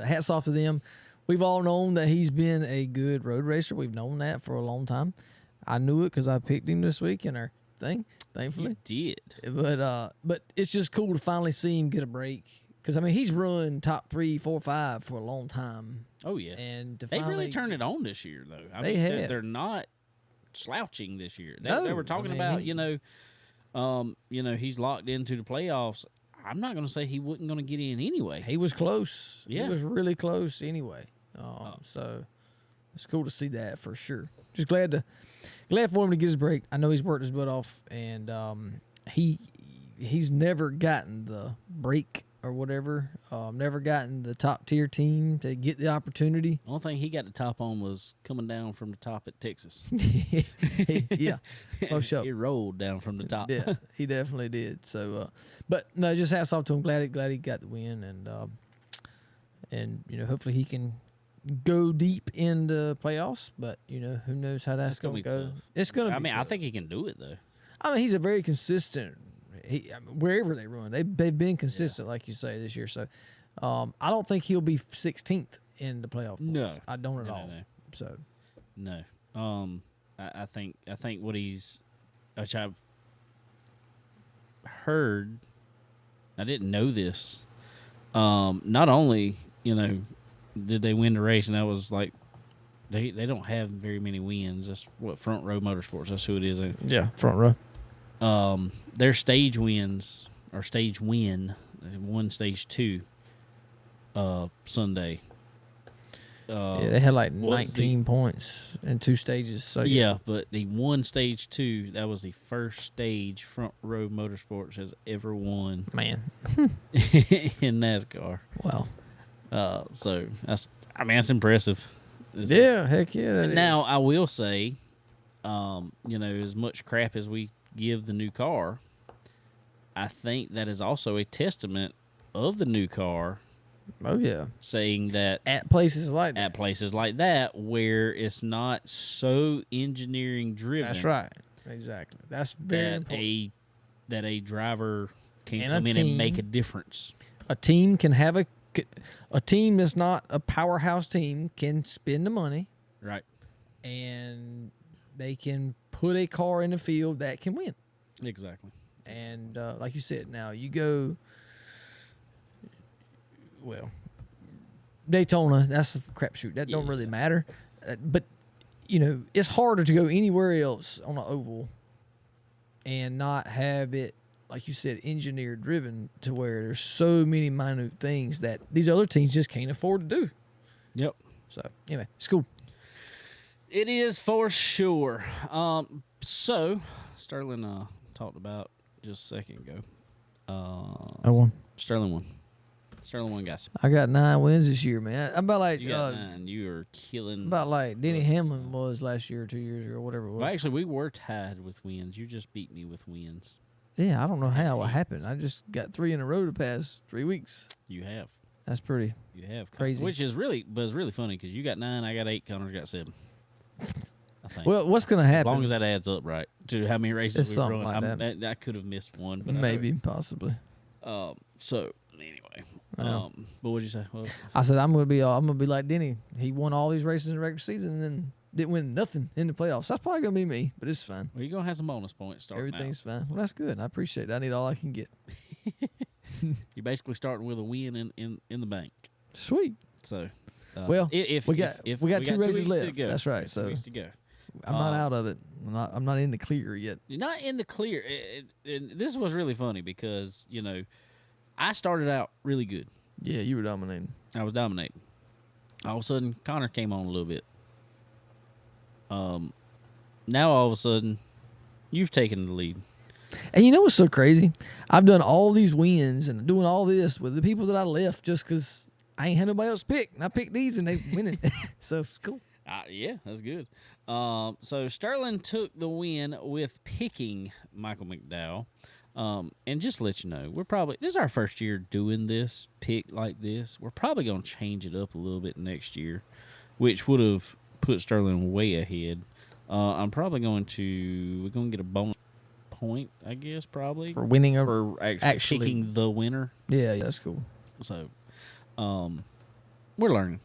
hats off to them. We've all known that he's been a good road racer. We've known that for a long time. I knew it because I picked him this week in our thing, thankfully. He did. But it's just cool to finally see him get a break. Because, I mean, he's run top 3, 4, 5 for a long time. Oh yeah, And to they've finally, really turned it on this year, though. I They mean, have. they're not slouching this year. They No, were talking I mean, about, he's locked into the playoffs. I'm not going to say he wasn't going to get in anyway. He was close. Yeah. He was really close anyway. So it's cool to see that for sure. Just glad for him to get his break. I know he's worked his butt off, and he's never gotten the break or whatever. Never gotten the top tier team to get the opportunity. The only thing he got the top on was coming down from the top at Texas. Yeah, for sure. He rolled down from the top. Yeah, he definitely did. So, but no, just hats off to him. Glad he got the win, and hopefully he can go deep in the playoffs. But who knows how that's gonna going to be go. tough. It's going to. I mean, I think he can do it though. I mean, he's a very consistent. Wherever they run, they've been consistent, like you say, this year. So, I don't think he'll be 16th in the playoff. No. I don't at No, all. no. So, No. I think what he's, which I've heard, I didn't know this. Not only, did they win the race, and that was like, they don't have very many wins. That's what Front Row Motorsports. That's who it is. Yeah, front row. Their stage wins or stage win. They won stage 2. Sunday. Yeah, they had like was 19 points in 2 stages. So Yeah, but the one stage 2, that was the first stage Front Row Motorsports has ever won man, in NASCAR. wow. So that's impressive. Yeah, heck yeah. That Now I will say, as much crap as we give the new car, I think that is also a testament of the new car, oh yeah, saying that at places like that. at places like that where it's not so engineering driven. That's right. Exactly. That's very important. That a driver can And come a in and make team. a difference. A team can have a team that's not a powerhouse team can spend the money Right. and they can put a car in the field that can win. Exactly. And like you said, now you go, well, Daytona, that's a crapshoot. That don't really matter. But, it's harder to go anywhere else on an oval and not have it, like you said, engineer driven to where there's so many minute things that these other teams just can't afford to do. Yep. So, anyway, it's cool. It is for sure. So Sterling talked about just a second ago. I won. Sterling won. Sterling won, guys. I got 9 wins this year, man. I'm about like You got 9. You are killing. about like Denny Hamlin was last year or 2 years ago, whatever it was. Well, actually, we were tied with wins. You just beat me with wins. Yeah, I don't know how it happened. I just got 3 in a row the past 3 weeks. You have. That's pretty. You have. Crazy. Which is really, but it's really funny because you got 9, I got 8, Connor's got 7. I think. Well, what's gonna as happen? long as that adds up right to how many races It's we've something run. like that. I could have missed one, but Maybe, possibly. So anyway, Well. but what'd you say? Well, I said I'm gonna be like Denny. He won all these races in the regular season and then didn't win nothing in the playoffs. That's probably gonna be me, but it's fine. you're gonna have some bonus points starting out. Everything's fine. Well, that's good. I appreciate it. I need all I can get. You're basically starting with a win in the bank. Sweet. So, Well, if we got 2 races weeks to left. go. That's right. We got 2 So weeks to go. I'm not out of it. I'm not in the clear yet. You're not in the clear. And this was really funny because I started out really good. Yeah, you were dominating. I was dominating. All of a sudden, Connor came on a little bit. Now all of a sudden, you've taken the lead. And you know what's so crazy? I've done all these wins and doing all this with the people that I left just because I ain't had nobody else pick. And I picked these and they winning. So it's cool. Yeah, that's good. So Sterling took the win with picking Michael McDowell. And just to let you know, this is our first year doing this pick like this. We're probably going to change it up a little bit next year, which would have put Sterling way ahead. I'm probably we're going to get a bonus point, I guess, probably For winning over. for actually picking the winner. Yeah, that's cool. So, we're learning.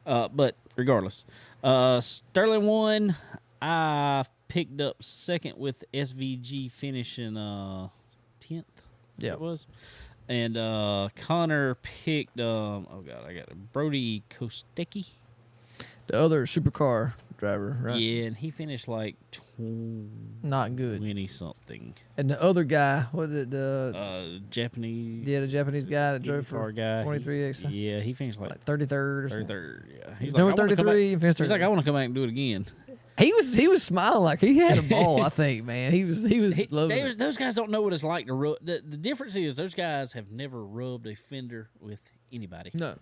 But regardless, Sterling won. I picked up second with SVG finishing 10th. Yeah. It was. And Connor picked I got it. Brody Kostecki. The other supercar driver, right? Yeah, and he finished like Not good. 20 something. And the other guy, what is it? The Japanese. the Japanese guy that drove for guy. 23X. Yeah, he finished like 33rd or something. 33rd. Yeah, he's Number like, I wanna come back- 33 and finished He's like, 33rd. I want to come back and do it again. He was smiling like he had a ball. I think, man, he was loving it. Those guys don't know what it's like to rub. The difference is those guys have never rubbed a fender with anybody. No.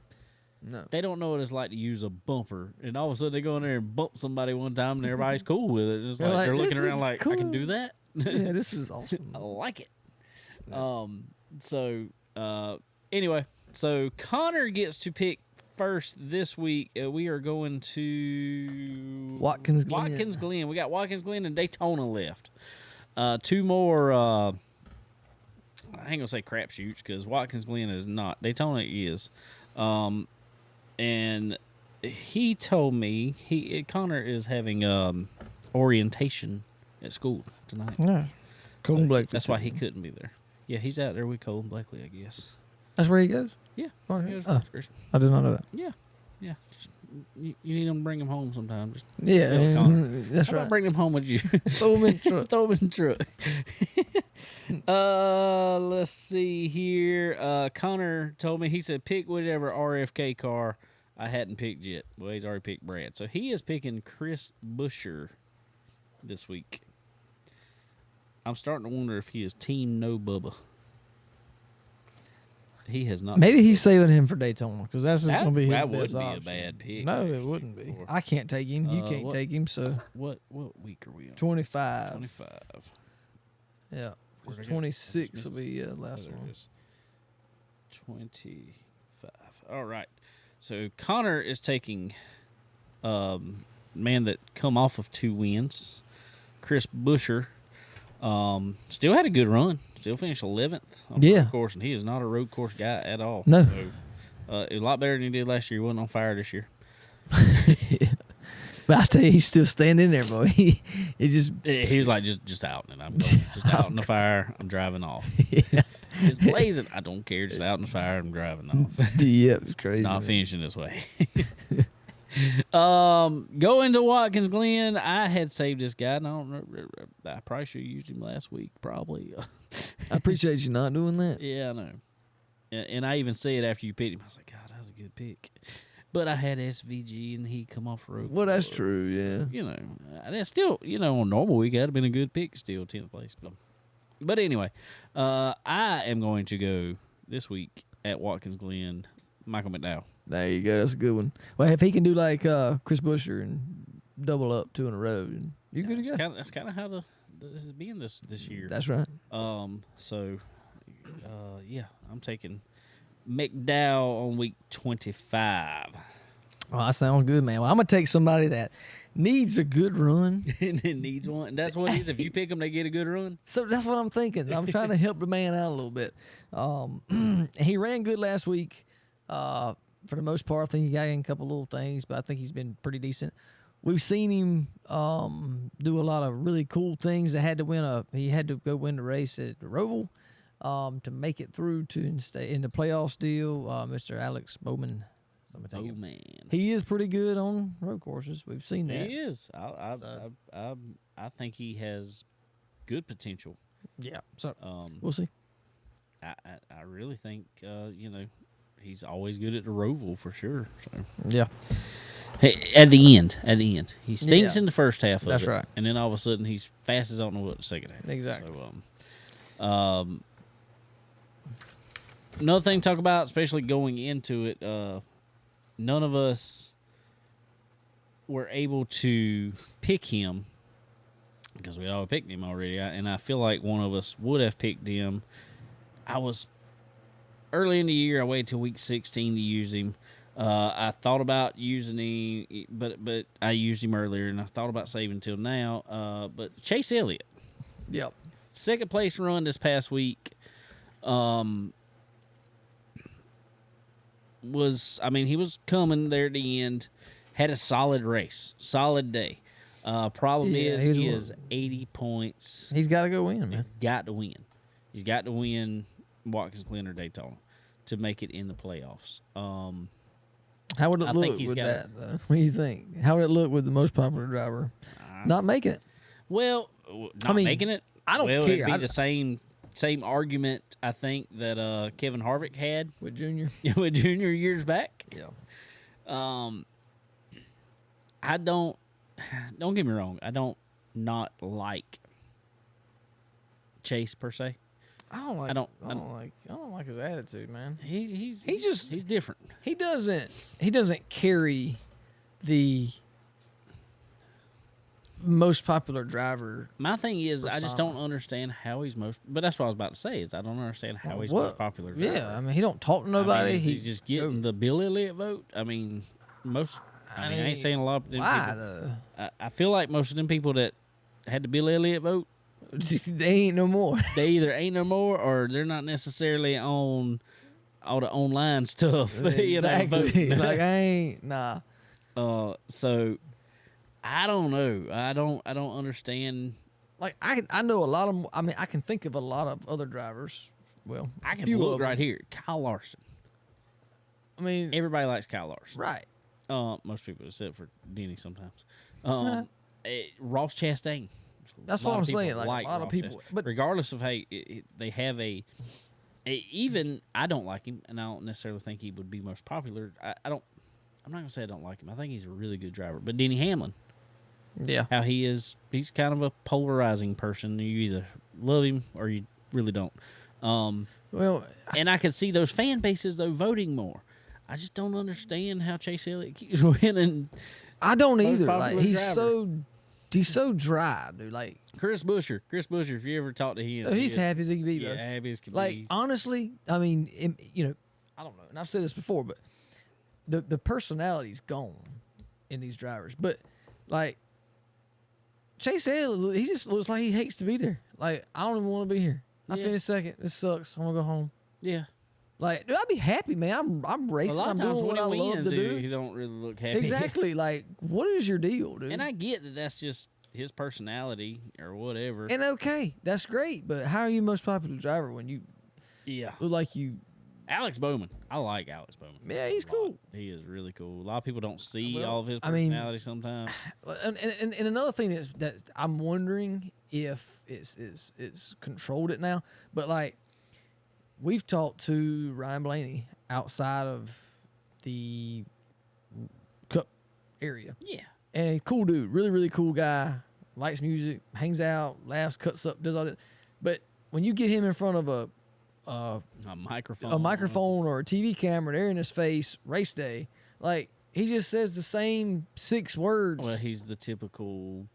They don't know what it's like to use a bumper, and all of a sudden they go in there and bump somebody one time, and everybody's cool with it. It's They're like like, they're looking "This around is like, I can do cool." that. Yeah, this is awesome. I like it. Anyway, so Connor gets to pick first this week. We are going to Watkins Glen. Watkins Glen. We got Watkins Glen and Daytona left. 2 more. I ain't gonna say crapshoots because Watkins Glen is not. Daytona is. And he told me Connor is having orientation at school tonight. Yeah. Colton Blakely. That's why he took him. couldn't be there. Yeah, he's out there with Colton Blakely, I guess. That's where he goes. Yeah. Oh, He goes oh, to Christian. I did not know that. Yeah. Just, you need him to bring him home sometime. Just Yeah, Yeah, Connor. that's how about right. bring him home with you? Throw him in the truck. Throw him in the truck. Let's see here. Connor told me, he said, pick whatever RFK car I hadn't picked yet. Well, he's already picked Brad. So he is picking Chris Buescher this week. I'm starting to wonder if he is Team No Bubba. He has not. Maybe he's saving him for Daytona because that's That- going to be his that best wouldn't be a option. bad pick, No, actually, it wouldn't be. for- I can't take him. You Uh, can't what- take him. So What week are we on? 25. 25. Yeah. Where'd I go? 26 will be last there it one. is. 25. All right. So Connor is taking man that come off of 2 wins, Chris Buescher. Still had a good run. Still finished 11th on the Yeah. road course, and he is not a road course guy at all. No. So, a lot better than he did last year. He wasn't on fire this year. But I tell you, he's still standing there, boy. He just He was like, just out, and I'm going, just out in the fire. I'm driving off. yeah, It's blazing. I don't care. Just out in the fire. I'm driving off. yeah, it was crazy. Not man. finishing this way. Going to Watkins Glen. I had saved this guy. And I probably should have used him last week. Probably. I appreciate you not doing that. Yeah, I know. And I even said after you picked him, I was like, God, that was a good pick. But I had SVG and he come off road. Well, that's true. Yeah. You know, that's still, on a normal week, that'd have been a good pick still, 10th place. But anyway, I am going to go this week at Watkins Glen, Michael McDowell. There you go. That's a good one. Well, if he can do like Chris Buescher and double up 2 in a row, and you're good to go. That's kind of how this has been this year. That's right. So, yeah, I'm taking McDowell on week 25. Oh, that sounds good, man. Well, I'm gonna take somebody that needs a good run. And it needs one. And that's what it is. If you pick them, they get a good run. So that's what I'm thinking. I'm trying to help the man out a little bit. He ran good last week. For the most part, I think he got in a couple little things, but I think he's been pretty decent. We've seen him do a lot of really cool things. He had to go win the race at the Roval to make it through to stay in the playoffs deal. Mr. Alex Bowman. Oh, man. He is pretty good on road courses. We've seen that. He is. I think he has good potential. Yeah. So Um, we'll see. I really think, he's always good at the Roval for sure. So. Yeah. Hey, at the end, he stinks Yeah. in the first half of That's it, right. and then all of a sudden he's fast as I don't know what the second half. Exactly. So, another thing to talk about, especially going into it, none of us were able to pick him because we all picked him already, and I feel like one of us would have picked him. I was early in the year. I waited till week 16 to use him. I thought about using him, but I used him earlier, and I thought about saving till now. But Chase Elliott, Yep. second place run this past week, he was coming there at the end, had a solid race, solid day. Problem Yeah, is he he was- is 80 points. He's got to go win, man. He's got to win. He's got to win Watkins Glen or Daytona to make it in the playoffs. How would it I think look he's with got that, though? What do you think? How would it look with the most popular driver not making it? Well, not mean, making it. I don't well, care. It'd be I- the same argument I think that Kevin Harvick had With Junior? with Junior years back. Yeah. I don't get me wrong. I don't not like Chase per se. I don't like. I don't like his attitude, man. He's just- he's different. He doesn't carry the most popular driver. My thing is, I just Persona. don't understand how he's most. But that's what I was about to say is I don't understand how he's What? most popular. Driver. Yeah, I mean, he don't talk to I mean, nobody. is he just getting the Bill Elliott vote. I mean, I ain't saying a lot of them why people. though? I feel like most of them people that had the Bill Elliott vote, They ain't no more. they either ain't no more or they're not necessarily on all the online stuff. Exactly. Voting. Like I ain't nah. So I don't know. I don't understand like I know a lot of. I mean, I can think of a lot of other drivers. Well, I can few look of them. right here. Kyle Larson. I mean, Everybody likes Kyle Larson. right. Most people, except for Denny sometimes. Ross Chastain. That's A lot what I'm of people saying. Like a lot of Ross people, Chastain. but regardless of how they have even I don't like him, and I don't necessarily think he would be most popular. I don't. I'm not gonna say I don't like him. I think he's a really good driver. But Denny Hamlin, yeah, how he is, he's kind of a polarizing person. You either love him or you really don't. well, And I can see those fan bases though voting more. I just don't understand how Chase Elliott keeps winning. I don't Most either. Like popular he's so dry, dude. Like Chris Buescher, if you ever talk to him, he's happy as he can be, bro. Yeah, happy as can Like be. honestly, I mean, I don't know, and I've said this before, but the personality's gone in these drivers. But like Chase Elliott, he just looks like he hates to be there. Like I don't even want to be here. I Yeah. finished second. This sucks. I'm gonna go home. Yeah. Like, dude, I'd be happy, man. I'm A racing. lot I'm of times doing when what I he love wins, to do. he don't really look happy. Exactly. Like, what is your deal, dude? And I get that that's just his personality or whatever. And okay, that's great. But how are you most popular driver when you Yeah. look like you? Alex Bowman. I like Alex Bowman. Yeah, he's a lot. cool. He is really cool. A lot of people don't see Well, all of his I mean- personality sometimes. And another thing that I'm wondering if it's controlled it now, but like we've talked to Ryan Blaney outside of the Cup area, Yeah. and cool dude, really really cool guy, likes music, hangs out, laughs, cuts up, does all that. But when you get him in front of a microphone or a TV camera, they're in his face, race day, like he just says the same 6 words. Well, he's the typical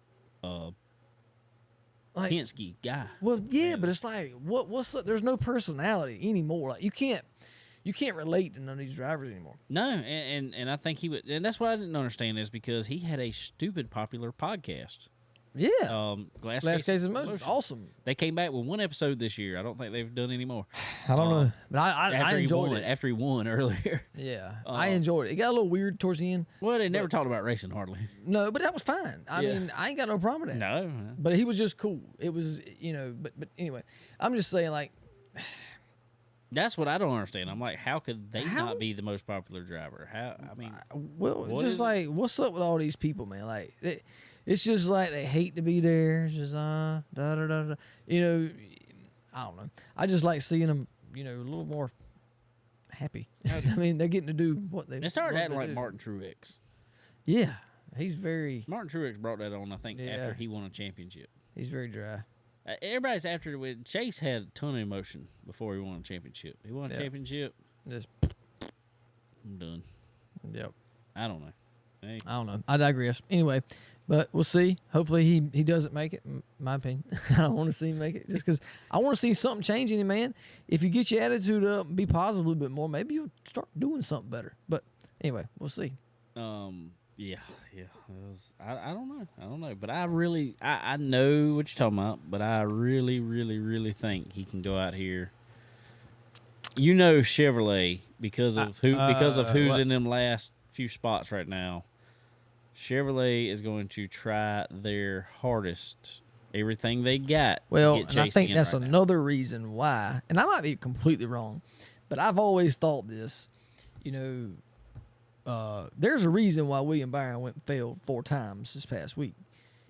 Like, Penske guy. well, yeah, but it's like what's up? There's no personality anymore. Like you can't relate to none of these drivers anymore. No, and I think he would, and that's what I didn't understand is because he had a stupid popular podcast. Yeah, Glass Last Case of Motion. Motion, awesome. They came back with one episode this year. I don't think they've done any more. I don't know, but I After enjoyed he won, it. After he won earlier. Yeah, I enjoyed it. It got a little weird towards the end. Well, they never talked about racing hardly. No, but that was fine. I Yeah. mean, I ain't got no problem with that. No. But he was just cool. It was, but anyway, I'm just saying, like, That's what I don't understand. I'm like, how could they How? not be the most popular driver? How? I mean, well, it's What just is it? like, what's up with all these people, man? Like, it's just like they hate to be there. It's just da da da da. I don't know. I just like seeing them, a little more happy. I mean, they're getting to do what they. it started love acting to like do. Martin Truex. Yeah, he's very Brought that on, I think, Yeah. after he won a championship. dry. Everybody's after it. With Chase had a ton of emotion before he won a championship. He won a Yeah. championship. Just I'm done. yep. I don't know. Hey, I don't know. I digress. Anyway, but we'll see. Hopefully he doesn't make it. My opinion. I don't want to see him make it just because I want to see something change in him, man. If you get your attitude up and be positive a little bit more, maybe you'll start doing something better. But anyway, we'll see. yeah. It was, I don't know. But I really, I know what you're talking about. But I really, really, really think he can go out here. Chevrolet because of who's what? in them last few spots right now. Chevrolet is going to try their hardest, everything they got. Well, to get and I Chase think in that's right now. another reason why, and I might be completely wrong, but I've always thought this, there's a reason why William Byron went and failed 4 times this past week.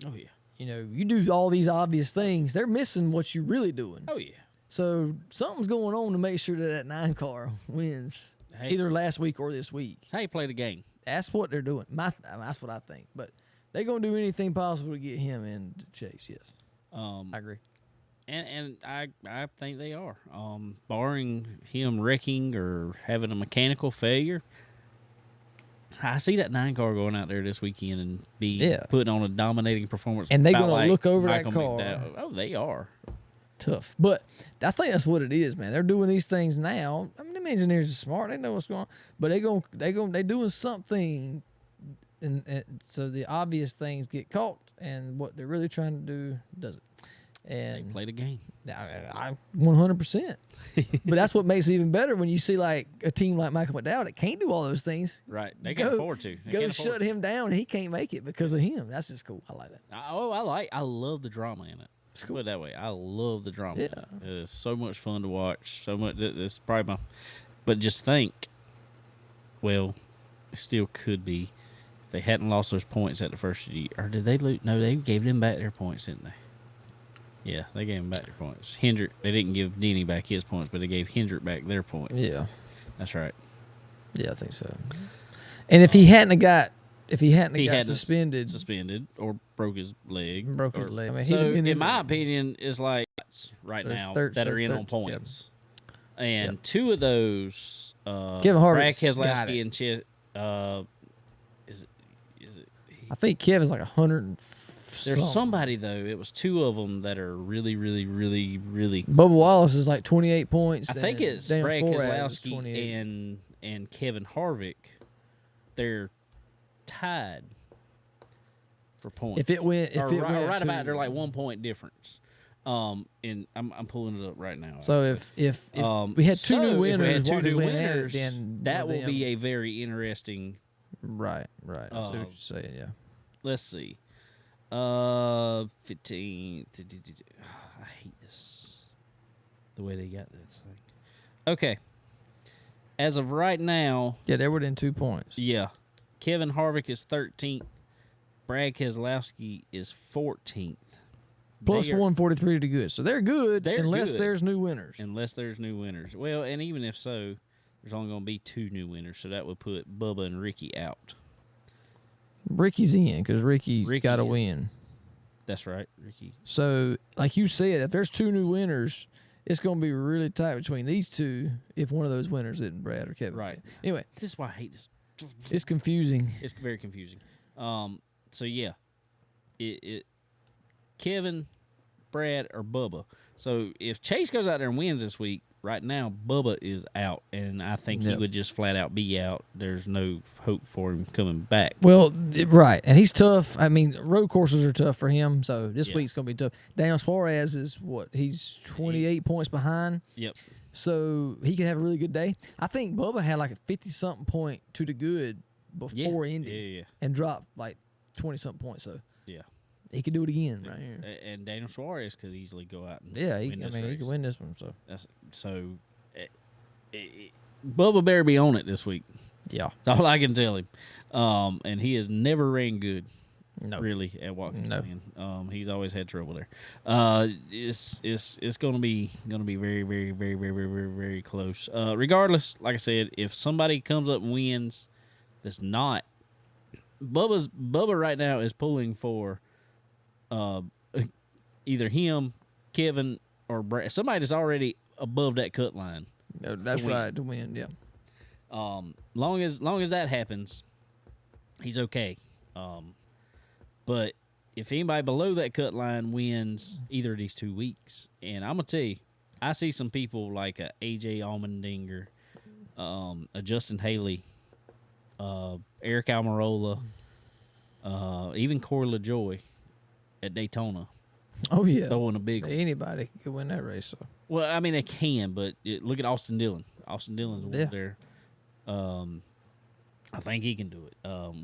Oh yeah. You do all these obvious things. They're missing what you're really doing. Oh yeah. So something's going on to make sure that 9 car wins Hey. either last week or this week. That's how you play the game. That's what they're doing. That's what I think. But they're going to do anything possible to get him in to Chase. Yes, I agree. And I think they are. Barring him wrecking or having a mechanical failure, I see that 9 car going out there this weekend and putting on a dominating performance. And they're about gonna like look over that Michael car. McDowell. Oh, they are. Tough. But I think that's what it is, man. They're doing these things now. I mean, them engineers are smart. They know what's going on. But they're doing something, and so the obvious things get caught, and what they're really trying to do doesn't. They And play the game. I 100%. But that's what makes it even better when you see like a team like Michael McDowell that can't do all those things. Right. They can afford to. They Go can't afford shut him down. And he can't make it because of him. That's just cool. I like that. I love the drama in it. cool. Put it that way. I love the drama. Yeah. It is so much fun to watch. So much. It's probably my. But just think. Well, it still could be. If they hadn't lost those points at the first of the year, or did they lose? No, they gave them back their points, didn't they? Yeah, they gave them back their points. Hendrick, they didn't give Denny back his points, but they gave Hendrick back their points. Yeah. That's right. Yeah, I think so. And if he hadn't got suspended or broke his leg. broke his leg. I mean, So, he'd have been in my opinion, is like right There's now third- that are third- in on third- points. And Yep. two of those, Kevin Harvick's Brad got Keselowski it. and Chet, is it I think Kevin's like 100. there's somebody, though, it was two of them that are really, really, really, really. Bubba Wallace is like 28 points. I think and it's Daniel Brad Suarez is Keselowski 28. and Kevin Harvick. They're tied for points. If it went, or if it right, went right to, about, they're like 1 point difference. And I'm pulling it up right now. So if we had two new if we winners, had two Watkins new went at it, winners, then that will them- be a very interesting. right. I see what you're saying. Yeah. Let's see. 15. I hate this. The way they got this thing. Okay. As of right now, Yeah, they're within 2 points. yeah, Kevin Harvick is 13th. Brad Keselowski is 14th. Plus They are- 143 to good. So they're good They're unless good. there's new winners. Unless there's new winners. Well, and even if so, there's only going to be 2 new winners, so that would put Bubba and Ricky out. Ricky's in because Ricky got to is. win. That's right, Ricky. So, like you said, if there's 2 new winners, it's going to be really tight between these two if one of those winners isn't Brad or Kevin. Right. Anyway, This is why I hate this. it's confusing. It's very confusing. So yeah, it Kevin, Brad, or Bubba. So if Chase goes out there and wins this week, right now Bubba is out, and I think he Yep. would just flat out be out. There's no hope for him coming back. Well, right. And he's tough. I mean, road courses are tough for him. So this Yeah. week's going to be tough. Daniel Suarez is what? He's 28 points behind. Yep. So he could have a really good day. I think Bubba had like a 50-something point to the good before Indy Yeah. and dropped like 20-something points. So Yeah. he could do it again right here. And Daniel Suarez could easily go out and Yeah, win this he race. could win this one. So Bubba better be on it this week. yeah, That's all I can tell him. And he has never ran good. no, Really at Watkins No. Glen. He's always had trouble there. It's gonna be very, very, very, very, very, very, very close. Regardless, like I said, if somebody comes up and wins, that's not Bubba right now is pulling for either him, Kevin, or Brad. Somebody that's already above that cut line. No, that's win. right to win. Yeah, Long as that happens, he's okay. But if anybody below that cut line wins either of these 2 weeks, and I'm gonna tell you, I see some people like a AJ Allmendinger, a Justin Haley, Eric Almirola, even Corey LaJoy at Daytona oh yeah. throwing a big one. Anybody could win that race. So Well, I mean, they can, but look at Austin Dillon. Austin Dillon's one Yeah. there. I think he can do it,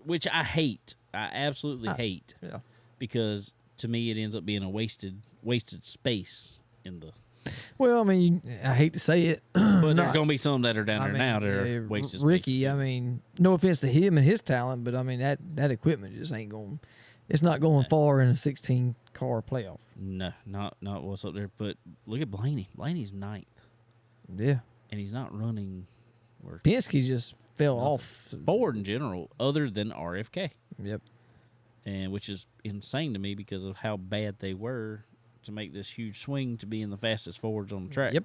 which I hate. I absolutely hate. yeah. Because to me, it ends up being a wasted space in the. Well, I mean, I hate to say it, But there's not- going to be some that are down I there mean, now that yeah, are wasted. Ricky, spaces. I mean, no offense to him and his talent, but I mean that equipment just ain't going. It's not going far in a 16-car playoff. No, not what's up there. But look at Blaney. Blaney's 9th, Yeah, and he's not running. Where Penske just fell off. Ford in general, other than RFK. Yep. And which is insane to me because of how bad they were to make this huge swing to being the fastest Fords on the track. Yep.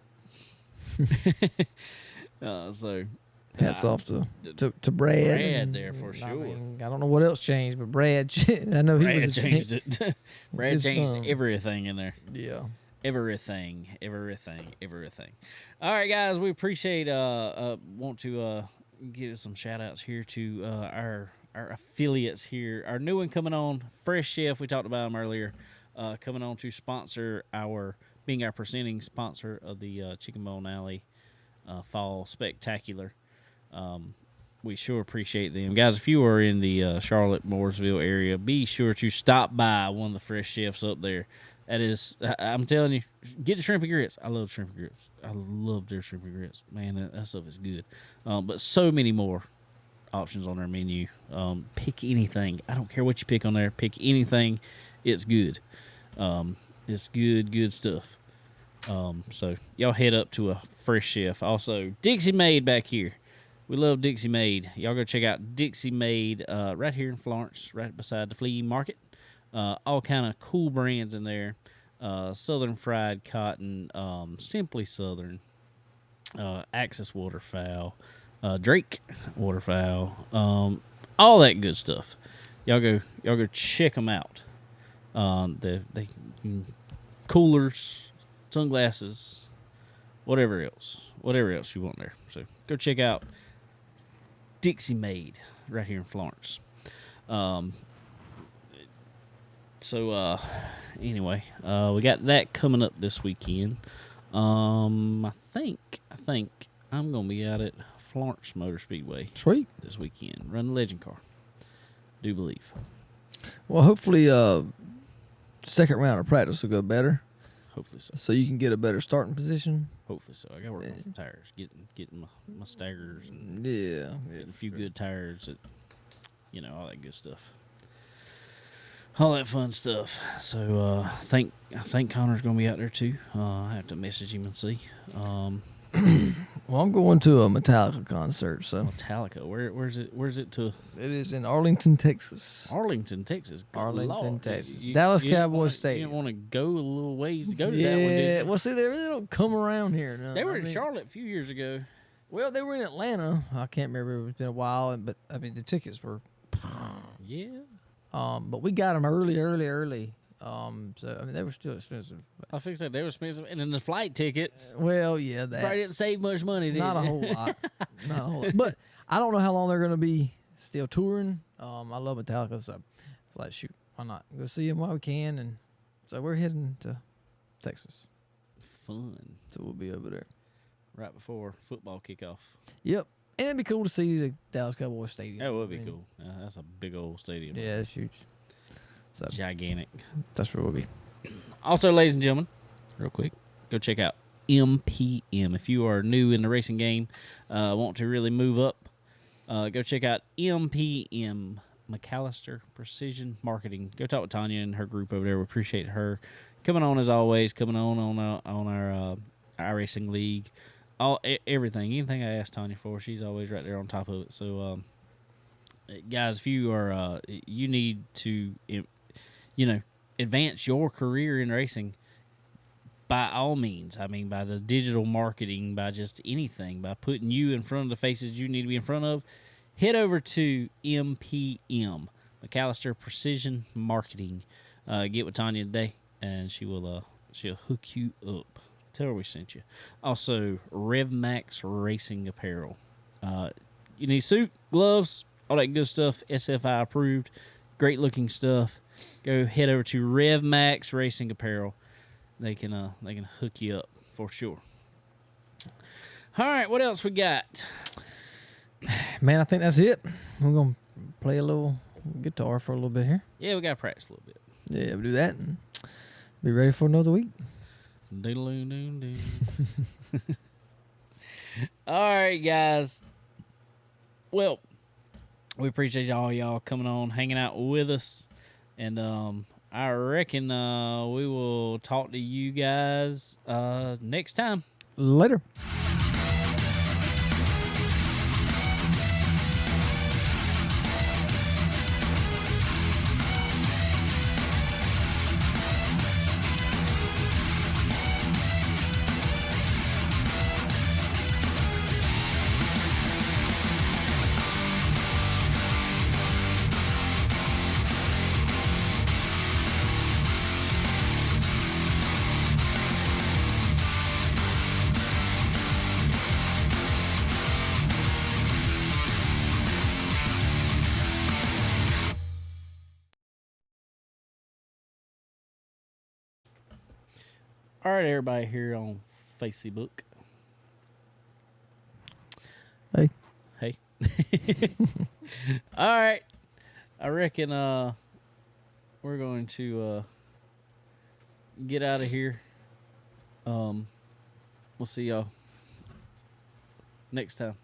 So Hats off to Brad. Brad and- there for I sure. mean, I don't know what else changed, but Brad. I know he Brad was a changed it. Brad his, changed everything in there. Yeah. Everything. All right, guys, we appreciate want to give some shout outs here to our affiliates here. Our new one coming on, Fresh Chef, we talked about them earlier, coming on to sponsor being our presenting sponsor of the Chicken Bone Alley Fall Spectacular. We sure appreciate them. Guys, if you are in the Charlotte, Mooresville area, be sure to stop by one of the Fresh Chefs up there. That is, I'm telling you, get the shrimp and grits. I love shrimp and grits. I love their shrimp and grits. Man, that stuff is good. But so many more options on their menu. Pick anything. I don't care what you pick on there. Pick anything. It's good. It's good stuff. So y'all head up to a Fresh Chef. Also, Dixie Made back here. We love Dixie Made. Y'all go check out Dixie Made right here in Florence, right beside the flea market. All kind of cool brands in there. Southern Fried Cotton, Simply Southern, Axis Waterfowl, Drake Waterfowl, all that good stuff. Y'all go check them out. They coolers, sunglasses, whatever else you want there. So go check out Dixie Made right here in Florence. Anyway, we got that coming up this weekend. I think I'm gonna be out at Florence Motor Speedway Sweet. this weekend, run the legend car. Do believe. Well, hopefully, second round of practice will go better, Hopefully so. so you can get a better starting position. Hopefully so. I got to work on some tires, getting my staggers and Yeah. getting a few good tires, all that good stuff. All that fun stuff. So I think Connor's gonna be out there too. I have to message him and see. Well, I'm going to a Metallica concert, so Metallica. Where's it to? it is in Arlington, Texas. Arlington, Texas. Good Arlington, Lord. Texas. Dallas didn't Cowboys wanna- Stadium. You didn't want to go a little ways to go to that one, Yeah. did you? Well, see, they really don't come around here. No. They were I in mean, Charlotte a few years ago. Well, they were in Atlanta. I can't remember. It's been a while, but I mean, the tickets were. Yeah. But we got them early. So I mean, they were still expensive. I fixed that. They were expensive. And then the flight tickets Well, yeah, that. probably didn't save much money, did Not a it? whole lot. Not a whole lot. But I don't know how long they're going to be still touring. I love Metallica, so it's like, shoot, why not? Go see them while we can. And so we're heading to Texas. Fun. So we'll be over there. Right before football kickoff. Yep. And it'd be cool to see the Dallas Cowboys Stadium. That would be I mean, cool. That's a big old stadium. Yeah, it's huge. So Gigantic. that's where we'll be. Also, ladies and gentlemen, real quick, go check out MPM. If you are new in the racing game, want to really move up, go check out MPM, McAllister Precision Marketing. Go talk with Tanya and her group over there. We appreciate her coming on as always, coming on our iRacing League, everything, anything I ask Tanya for, she's always right there on top of it. So, guys, if you are you need to, advance your career in racing, by all means. I mean, by the digital marketing, by just anything, by putting you in front of the faces you need to be in front of, head over to MPM, McAllister Precision Marketing. Get with Tanya today, and she'll hook you up. Tell her we sent you. Also, RevMax Racing Apparel. You need suit, gloves, all that good stuff. SFI approved. Great looking stuff. Go head over to RevMax Racing Apparel. They can hook you up for sure. All right, what else we got? Man, I think that's it. We're going to play a little guitar for a little bit here. Yeah, we got to practice a little bit. Yeah, we'll do that and be ready for another week. Doodle-oo-doo-doo. All right, guys. Well, we appreciate y'all coming on, hanging out with us. And I reckon we will talk to you guys next time. Later. All right, everybody here on Facebook. Hey. Hey. All right. I reckon we're going to get out of here. We'll see y'all next time.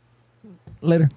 Later.